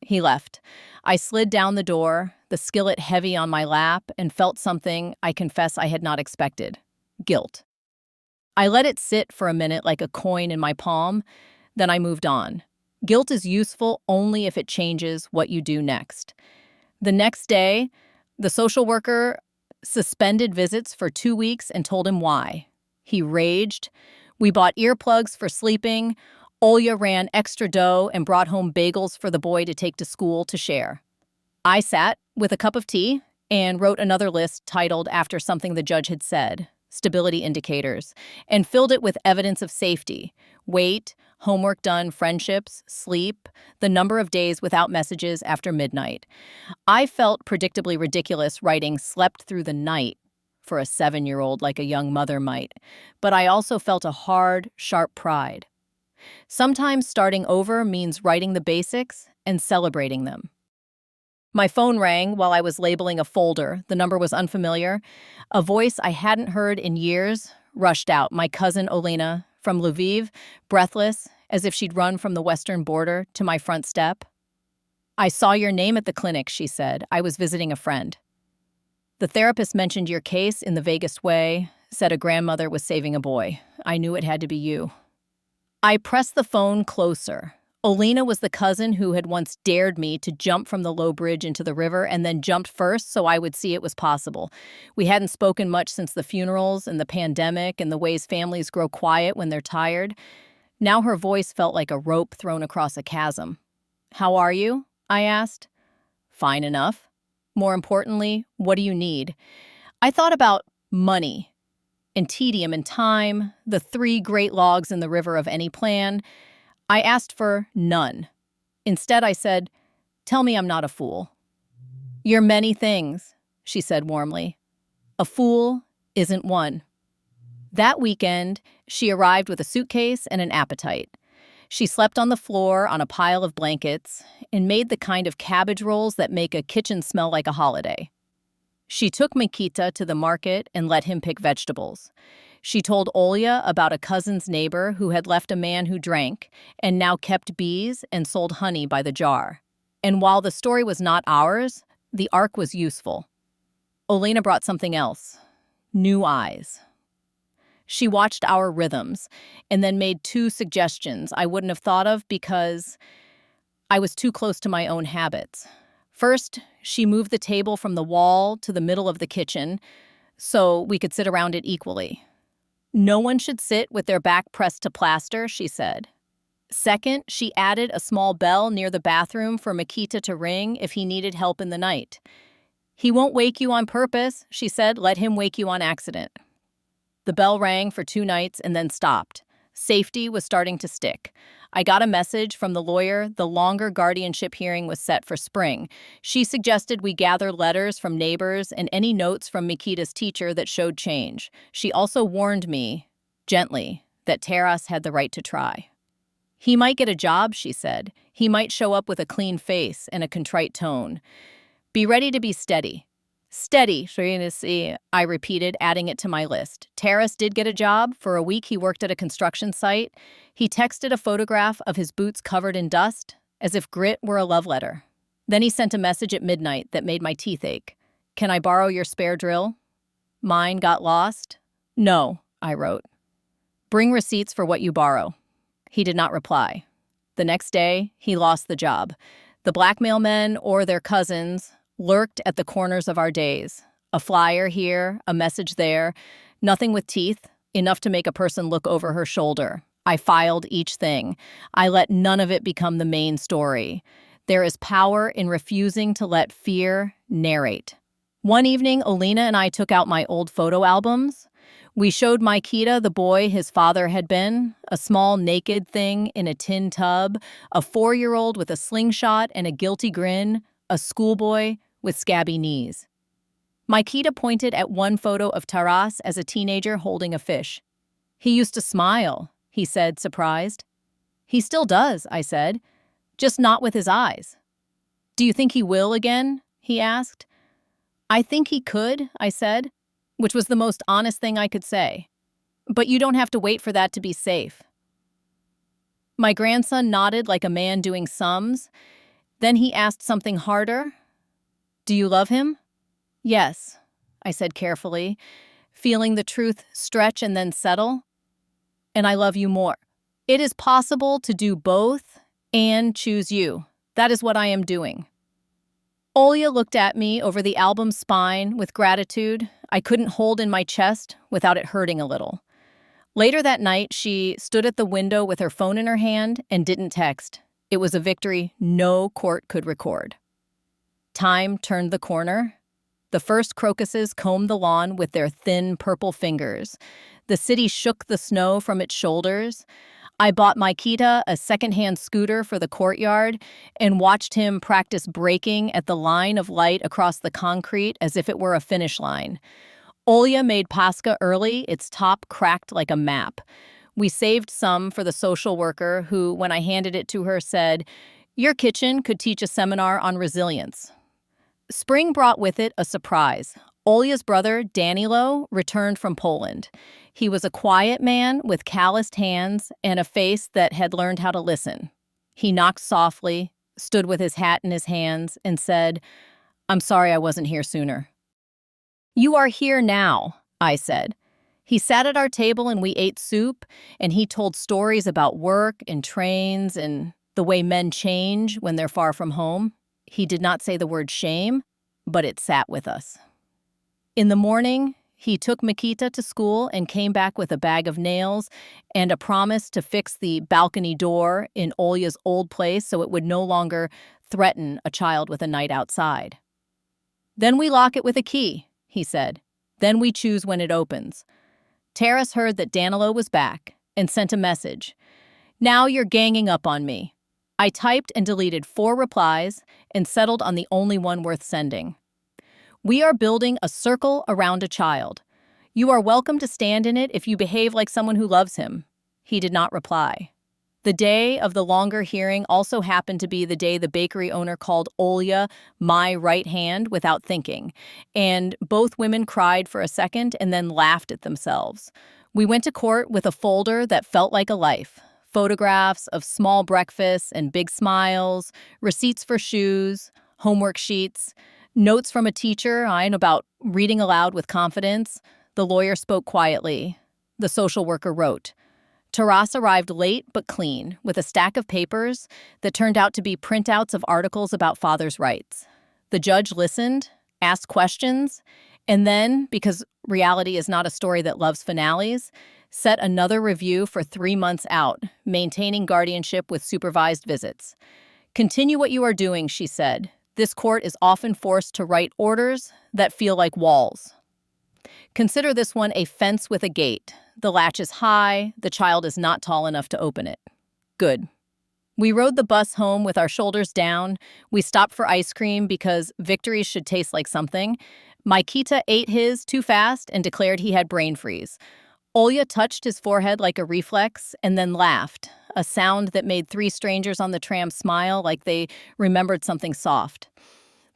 A: He left. I slid down the door, the skillet heavy on my lap, and felt something I confess I had not expected. Guilt. I let it sit for a minute like a coin in my palm, then I moved on. Guilt is useful only if it changes what you do next. The next day, the social worker suspended visits for 2 weeks and told him why. He raged. We bought earplugs for sleeping. Olya ran extra dough and brought home bagels for the boy to take to school to share. I sat with a cup of tea and wrote another list titled after something the judge had said, stability indicators, and filled it with evidence of safety, weight, homework done, friendships, sleep, the number of days without messages after midnight. I felt predictably ridiculous writing slept through the night for a 7-year-old like a young mother might, but I also felt a hard, sharp pride. Sometimes starting over means writing the basics and celebrating them. My phone rang while I was labeling a folder. The number was unfamiliar. A voice I hadn't heard in years rushed out. My cousin Olena from Lviv, breathless, as if she'd run from the western border to my front step. "I saw your name at the clinic," she said. "I was visiting a friend. The therapist mentioned your case in the vaguest way, said a grandmother was saving a boy. I knew it had to be you." I pressed the phone closer. Olena was the cousin who had once dared me to jump from the low bridge into the river and then jumped first so I would see it was possible. We hadn't spoken much since the funerals and the pandemic and the ways families grow quiet when they're tired. Now her voice felt like a rope thrown across a chasm. "How are you?" I asked. "Fine enough. More importantly, what do you need?" I thought about money and tedium and time, the 3 great logs in the river of any plan. I asked for none. Instead, I said, "Tell me I'm not a fool." "You're many things," she said warmly. "A fool isn't one." That weekend, she arrived with a suitcase and an appetite. She slept on the floor on a pile of blankets and made the kind of cabbage rolls that make a kitchen smell like a holiday. She took Mikita to the market and let him pick vegetables. She told Olya about a cousin's neighbor who had left a man who drank and now kept bees and sold honey by the jar. And while the story was not ours, the arc was useful. Olena brought something else. New eyes. She watched our rhythms and then made 2 suggestions I wouldn't have thought of because I was too close to my own habits. First, she moved the table from the wall to the middle of the kitchen so we could sit around it equally. "No one should sit with their back pressed to plaster," she said. Second, she added a small bell near the bathroom for Mikita to ring if he needed help in the night. "He won't wake you on purpose," she said. "Let him wake you on accident." The bell rang for 2 nights and then stopped. Safety was starting to stick. I got a message from the lawyer. The longer guardianship hearing was set for spring. She suggested we gather letters from neighbors and any notes from Mikita's teacher that showed change. She also warned me, gently, that Taras had the right to try. "He might get a job," she said. "He might show up with a clean face and a contrite tone. Be ready to be steady. Steady, see, I repeated, adding it to my list. Terrace did get a job. For a week, he worked at a construction site. He texted a photograph of his boots covered in dust, as if grit were a love letter. Then he sent a message at midnight that made my teeth ache. Can I borrow your spare drill? Mine got lost? No, I wrote. Bring receipts for what you borrow. He did not reply. The next day, he lost the job. The blackmail men or their cousins lurked at the corners of our days. A flyer here, a message there, nothing with teeth, enough to make a person look over her shoulder. I filed each thing. I let none of it become the main story. There is power in refusing to let fear narrate. One evening, Olena and I took out my old photo albums. We showed Mikita the boy his father had been, a small naked thing in a tin tub, a 4-year-old with a slingshot and a guilty grin, a schoolboy with scabby knees. Mikita pointed at one photo of Taras as a teenager holding a fish. He used to smile, he said, surprised. He still does, I said, just not with his eyes. Do you think he will again? He asked. I think he could, I said, which was the most honest thing I could say. But you don't have to wait for that to be safe. My grandson nodded like a man doing sums. Then he asked something harder. Do you love him? Yes, I said carefully, feeling the truth stretch and then settle. And I love you more. It is possible to do both and choose you. That is what I am doing. Olya looked at me over the album's spine with gratitude I couldn't hold in my chest without it hurting a little. Later that night, she stood at the window with her phone in her hand and didn't text. It was a victory no court could record. Time turned the corner. The first crocuses combed the lawn with their thin purple fingers. The city shook the snow from its shoulders. I bought Mikita a secondhand scooter for the courtyard and watched him practice braking at the line of light across the concrete as if it were a finish line. Olya made pasca early, its top cracked like a map. We saved some for the social worker who, when I handed it to her, said, "Your kitchen could teach a seminar on resilience." Spring brought with it a surprise. Olya's brother, Danilo, returned from Poland. He was a quiet man with calloused hands and a face that had learned how to listen. He knocked softly, stood with his hat in his hands, and said, "I'm sorry I wasn't here sooner." "You are here now," I said. He sat at our table and we ate soup, and he told stories about work and trains and the way men change when they're far from home. He did not say the word shame, but it sat with us. In the morning, he took Mikita to school and came back with a bag of nails and a promise to fix the balcony door in Olya's old place so it would no longer threaten a child with a night outside. "Then we lock it with a key," he said. "Then we choose when it opens." Taras heard that Danilo was back and sent a message. "Now you're ganging up on me." I typed and deleted 4 replies and settled on the only one worth sending. "We are building a circle around a child. You are welcome to stand in it if you behave like someone who loves him." He did not reply. The day of the longer hearing also happened to be the day the bakery owner called Olya my right hand without thinking, and both women cried for a second and then laughed at themselves. We went to court with a folder that felt like a life. Photographs of small breakfasts and big smiles, receipts for shoes, homework sheets, notes from a teacher about reading aloud with confidence. The lawyer spoke quietly. The social worker wrote. Taras arrived late but clean, with a stack of papers that turned out to be printouts of articles about fathers' rights. The judge listened, asked questions, and then, because reality is not a story that loves finales, set another review for 3 months out, maintaining guardianship with supervised visits. "Continue what you are doing," she said. "This court is often forced to write orders that feel like walls. Consider this one a fence with a gate. The latch is high, the child is not tall enough to open it." Good. We rode the bus home with our shoulders down. We stopped for ice cream because victories should taste like something. Mikita ate his too fast and declared he had brain freeze. Olya touched his forehead like a reflex and then laughed, a sound that made 3 strangers on the tram smile like they remembered something soft.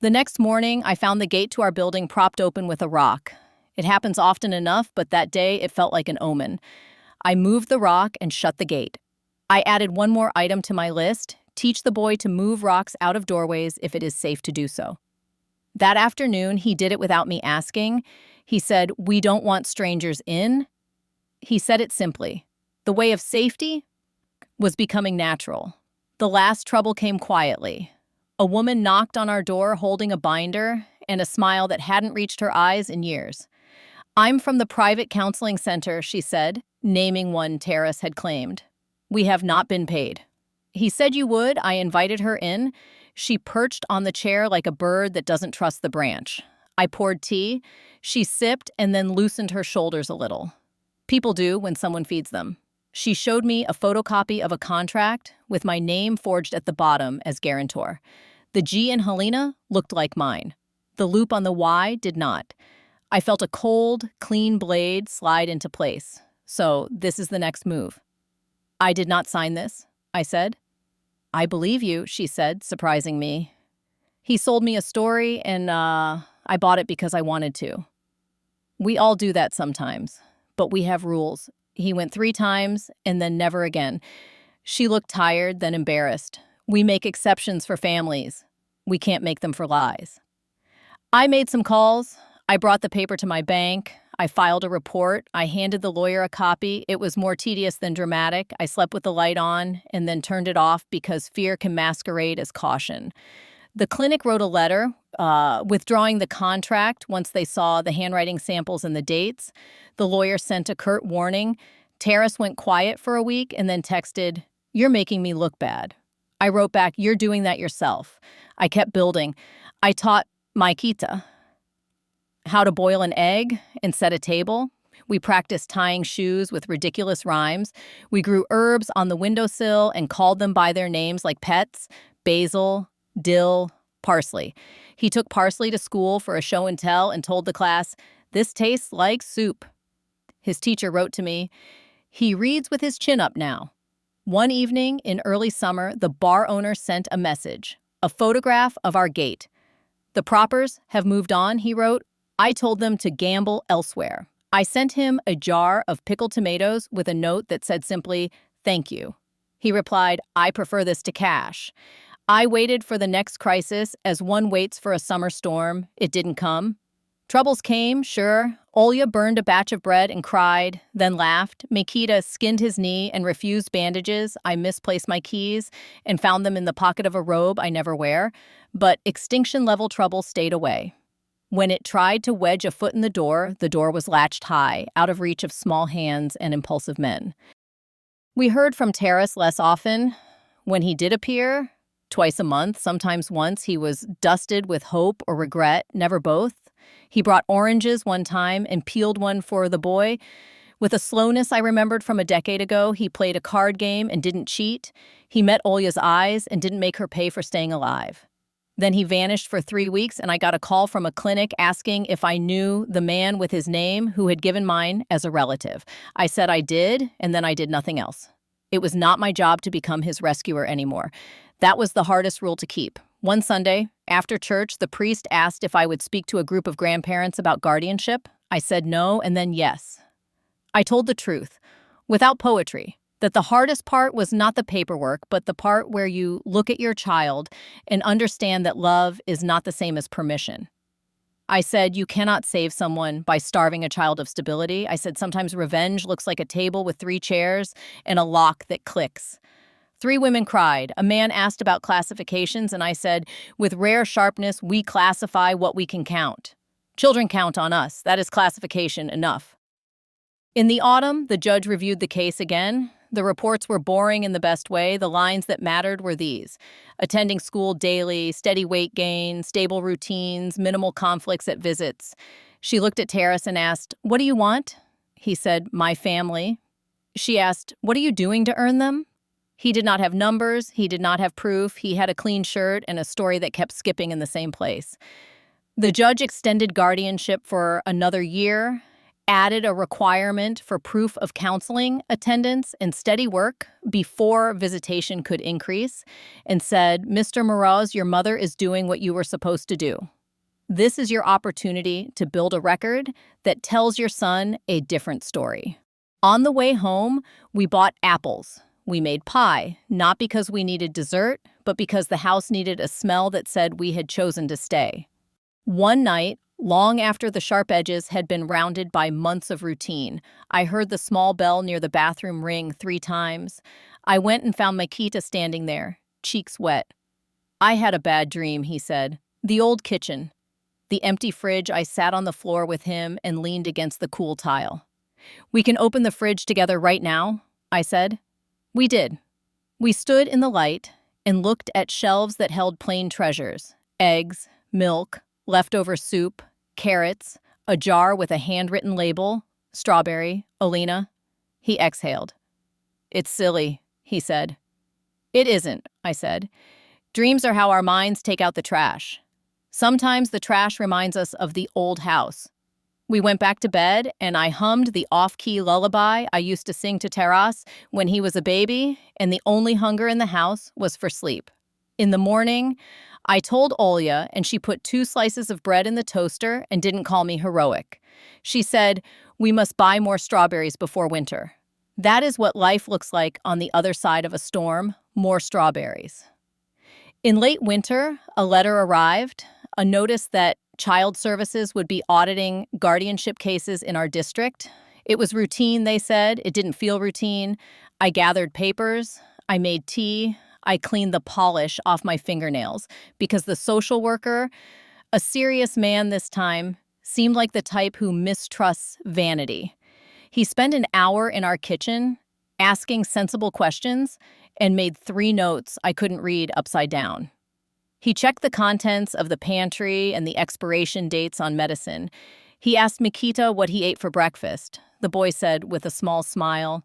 A: The next morning, I found the gate to our building propped open with a rock. It happens often enough, but that day it felt like an omen. I moved the rock and shut the gate. I added one more item to my list: teach the boy to move rocks out of doorways if it is safe to do so. That afternoon, he did it without me asking. He said, "We don't want strangers in." He said it simply. The way of safety was becoming natural. The last trouble came quietly. A woman knocked on our door holding a binder and a smile that hadn't reached her eyes in years. "I'm from the private counseling center," she said, naming one Terrace had claimed. "We have not been paid." He said you would. I invited her in. She perched on the chair like a bird that doesn't trust the branch. I poured tea. She sipped and then loosened her shoulders a little. People do when someone feeds them. She showed me a photocopy of a contract with my name forged at the bottom as guarantor. The G in Helena looked like mine. The loop on the Y did not. I felt a cold, clean blade slide into place. So this is the next move. "I did not sign this," I said. "I believe you," she said, surprising me. "He sold me a story and I bought it because I wanted to." We all do that sometimes, but we have rules. He went 3 times and then never again. She looked tired, then embarrassed. We make exceptions for families. We can't make them for lies. I made some calls. I brought the paper to my bank. I filed a report. I handed the lawyer a copy. It was more tedious than dramatic. I slept with the light on and then turned it off because fear can masquerade as caution. The clinic wrote a letter withdrawing the contract once they saw the handwriting samples and the dates. The lawyer sent a curt warning. Terrace went quiet for a week and then texted, "You're making me look bad." I wrote back, "You're doing that yourself." I kept building. I taught Maikita how to boil an egg and set a table. We practiced tying shoes with ridiculous rhymes. We grew herbs on the windowsill and called them by their names like pets: basil, dill, parsley. He took parsley to school for a show and tell and told the class, "This tastes like soup." His teacher wrote to me, "He reads with his chin up now." One evening in early summer, the bar owner sent a message, a photograph of our gate. "The Proppers have moved on," he wrote. "I told them to gamble elsewhere." I sent him a jar of pickled tomatoes with a note that said simply, "Thank you." He replied, "I prefer this to cash." I waited for the next crisis as one waits for a summer storm. It didn't come. Troubles came, sure. Olya burned a batch of bread and cried, then laughed. Mikita skinned his knee and refused bandages. I misplaced my keys and found them in the pocket of a robe I never wear. But extinction-level trouble stayed away. When it tried to wedge a foot in the door was latched high, out of reach of small hands and impulsive men. We heard from Terrace less often. When he did appear, twice a month, sometimes once, he was dusted with hope or regret, never both. He brought oranges one time and peeled one for the boy. With a slowness I remembered from a decade ago, he played a card game and didn't cheat. He met Olya's eyes and didn't make her pay for staying alive. Then he vanished for 3 weeks, and I got a call from a clinic asking if I knew the man with his name who had given mine as a relative. I said I did, and then I did nothing else. It was not my job to become his rescuer anymore. That was the hardest rule to keep. One Sunday, after church, the priest asked if I would speak to a group of grandparents about guardianship. I said no, and then yes. I told the truth, without poetry, that the hardest part was not the paperwork, but the part where you look at your child and understand that love is not the same as permission. I said you cannot save someone by starving a child of stability. I said sometimes revenge looks like a table with 3 chairs and a lock that clicks. 3 women cried. A man asked about classifications, and I said, with rare sharpness, we classify what we can count. Children count on us. That is classification enough. In the autumn, the judge reviewed the case again. The reports were boring in the best way. The lines that mattered were these: attending school daily, steady weight gain, stable routines, minimal conflicts at visits. She looked at Terrace and asked, "What do you want?" He said, "My family." She asked, "What are you doing to earn them?" He did not have numbers. He did not have proof. He had a clean shirt and a story that kept skipping in the same place. The judge extended guardianship for another year, added a requirement for proof of counseling attendance and steady work before visitation could increase, and said, "Mr. Moroz, your mother is doing what you were supposed to do. This is your opportunity to build a record that tells your son a different story." On the way home, we bought apples. We made pie, not because we needed dessert, but because the house needed a smell that said we had chosen to stay. One night, long after the sharp edges had been rounded by months of routine, I heard the small bell near the bathroom ring 3 times. I went and found Makita standing there, cheeks wet. "I had a bad dream," he said. "The old kitchen. The empty fridge." I sat on the floor with him and leaned against the cool tile. "We can open the fridge together right now," I said. We did. We stood in the light and looked at shelves that held plain treasures: eggs, milk, leftover soup, carrots, a jar with a handwritten label, "Strawberry, Olena." He exhaled. "It's silly," he said. "It isn't," I said. "Dreams are how our minds take out the trash. Sometimes the trash reminds us of the old house." We went back to bed, and I hummed the off-key lullaby I used to sing to Taras when he was a baby, and the only hunger in the house was for sleep. In the morning, I told Olya, and she put 2 slices of bread in the toaster and didn't call me heroic. She said, "We must buy more strawberries before winter." That is what life looks like on the other side of a storm: more strawberries. In late winter, a letter arrived, a notice that Child Services would be auditing guardianship cases in our district. It was routine, they said. It didn't feel routine. I gathered papers. I made tea. I cleaned the polish off my fingernails because the social worker, a serious man this time, seemed like the type who mistrusts vanity. He spent an hour in our kitchen asking sensible questions and made 3 notes I couldn't read upside down. He checked the contents of the pantry and the expiration dates on medicine. He asked Mikita what he ate for breakfast. The boy said with a small smile,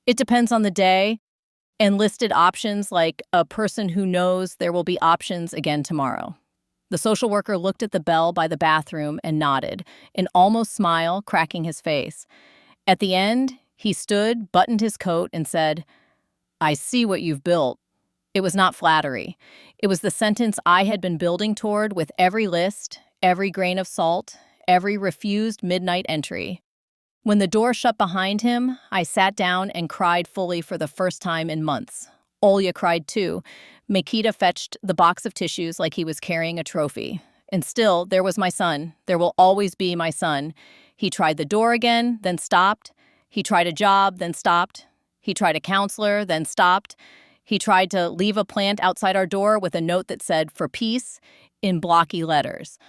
A: "It depends on the day," and listed options like "a person who knows there will be options again tomorrow." The social worker looked at the bell by the bathroom and nodded, an almost smile cracking his face. At the end, he stood, buttoned his coat, and said, "I see what you've built." It was not flattery. It was the sentence I had been building toward with every list, every grain of salt, every refused midnight entry. When the door shut behind him, I sat down and cried fully for the first time in months. Olya cried too. Makita fetched the box of tissues like he was carrying a trophy. And still, there was my son. There will always be my son. He tried the door again, then stopped. He tried a job, then stopped. He tried a counselor, then stopped. He tried to leave a plant outside our door with a note that said, "For peace," in blocky letters.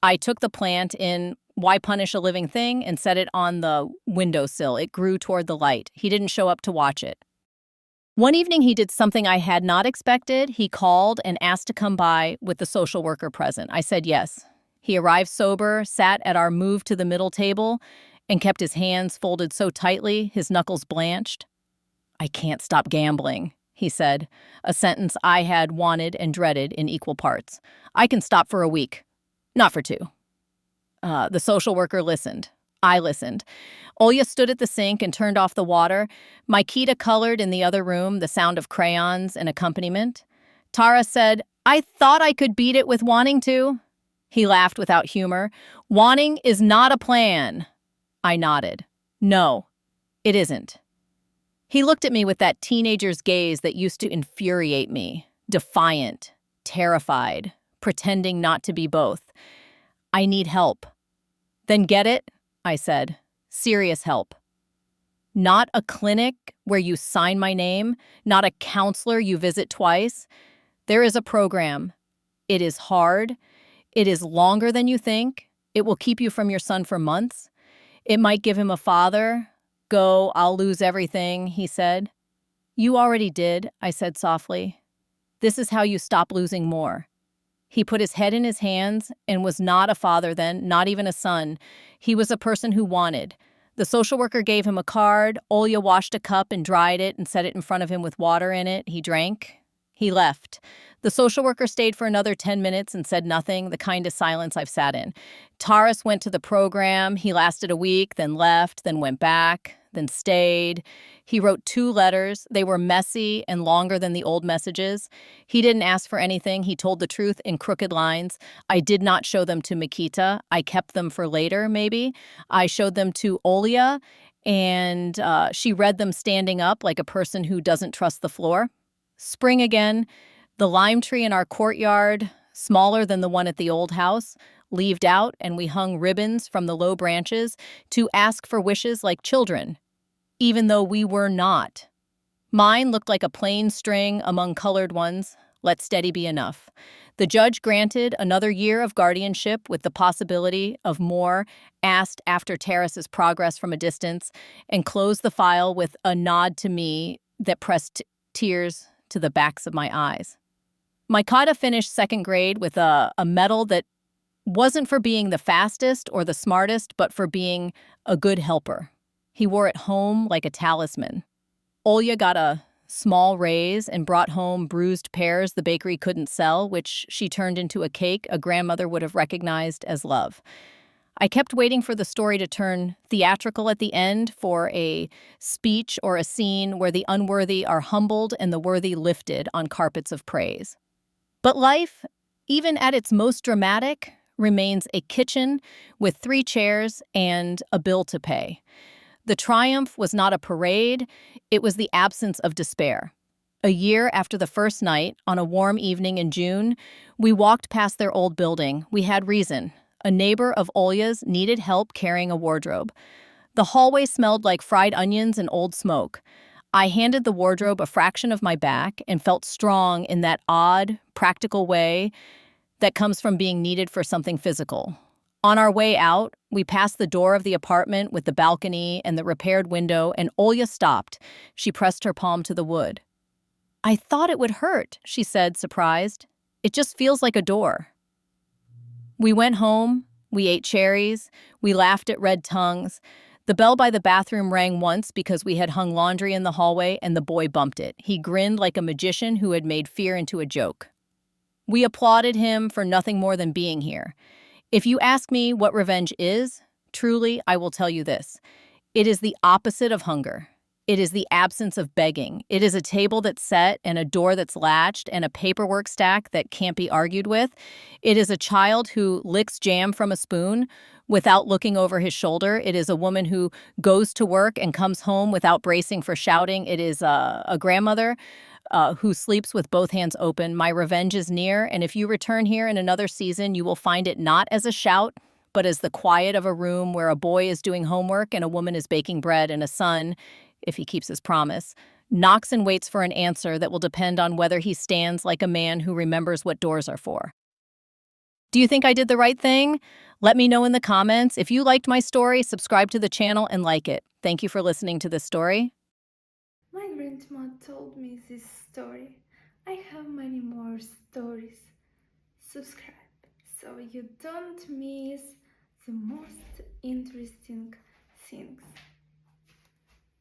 A: I took the plant in "Why Punish a Living Thing" and set it on the windowsill. It grew toward the light. He didn't show up to watch it. One evening he did something I had not expected. He called and asked to come by with the social worker present. I said yes. He arrived sober, sat at our move to the middle table, and kept his hands folded so tightly his knuckles blanched. "I can't stop gambling," he said, a sentence I had wanted and dreaded in equal parts. "I can stop for a week, not for 2. The social worker listened. I listened. Olya stood at the sink and turned off the water. Mikita colored in the other room, the sound of crayons and accompaniment. Tara said, "I thought I could beat it with wanting to." He laughed without humor. "Wanting is not a plan." I nodded. "No, it isn't." He looked at me with that teenager's gaze that used to infuriate me, defiant, terrified, pretending not to be both. "I need help." "Then get it," I said. "Serious help. Not a clinic where you sign my name, not a counselor you visit twice. There is a program. It is hard. It is longer than you think. It will keep you from your son for months. It might give him a father. Go, I'll lose everything," he said. "You already did," I said softly. "This is how you stop losing more." He put his head in his hands and was not a father then, not even a son. He was a person who wanted. The social worker gave him a card. Olya washed a cup and dried it and set it in front of him with water in it. He drank. He left. The social worker stayed for another 10 minutes and said nothing, the kindest silence I've sat in. Taras went to the program. He lasted a week, then left, then went back, then stayed. He wrote 2 letters. They were messy and longer than the old messages. He didn't ask for anything. He told the truth in crooked lines. I did not show them to Mikita. I kept them for later, maybe. I showed them to Olia, and she read them standing up like a person who doesn't trust the floor. Spring again. The lime tree in our courtyard, smaller than the one at the old house, leaved out, and we hung ribbons from the low branches to ask for wishes like children, even though we were not. Mine looked like a plain string among colored ones. Let steady be enough. The judge granted another year of guardianship with the possibility of more, asked after Terrace's progress from a distance, and closed the file with a nod to me that pressed tears to the backs of my eyes. My kata finished second grade with a medal that wasn't for being the fastest or the smartest, but for being a good helper. He wore it home like a talisman. Olya got a small raise and brought home bruised pears the bakery couldn't sell, which she turned into a cake a grandmother would have recognized as love. I kept waiting for the story to turn theatrical at the end, for a speech or a scene where the unworthy are humbled and the worthy lifted on carpets of praise. But life, even at its most dramatic, remains a kitchen with 3 chairs and a bill to pay. The triumph was not a parade, it was the absence of despair. A year after the first night, on a warm evening in June, we walked past their old building. We had reason. A neighbor of Olya's needed help carrying a wardrobe. The hallway smelled like fried onions and old smoke. I handed the wardrobe a fraction of my back and felt strong in that odd, practical way that comes from being needed for something physical. On our way out, we passed the door of the apartment with the balcony and the repaired window, and Olya stopped. She pressed her palm to the wood. "I thought it would hurt," she said, surprised. "It just feels like a door." We went home, we ate cherries, we laughed at red tongues. The bell by the bathroom rang once because we had hung laundry in the hallway and the boy bumped it. He grinned like a magician who had made fear into a joke. We applauded him for nothing more than being here. If you ask me what revenge is, truly, I will tell you this. It is the opposite of hunger. It is the absence of begging. It is a table that's set and a door that's latched and a paperwork stack that can't be argued with. It is a child who licks jam from a spoon without looking over his shoulder. It is a woman who goes to work and comes home without bracing for shouting. It is a grandmother who sleeps with both hands open. My revenge is near, and if you return here in another season, you will find it not as a shout, but as the quiet of a room where a boy is doing homework and a woman is baking bread and a son, if he keeps his promise, knocks and waits for an answer that will depend on whether he stands like a man who remembers what doors are for. Do you think I did the right thing? Let me know in the comments. If you liked my story, subscribe to the channel and like it. Thank you for listening to this story.
B: My grandma told me this story. I have many more stories. Subscribe so you don't miss the most interesting things.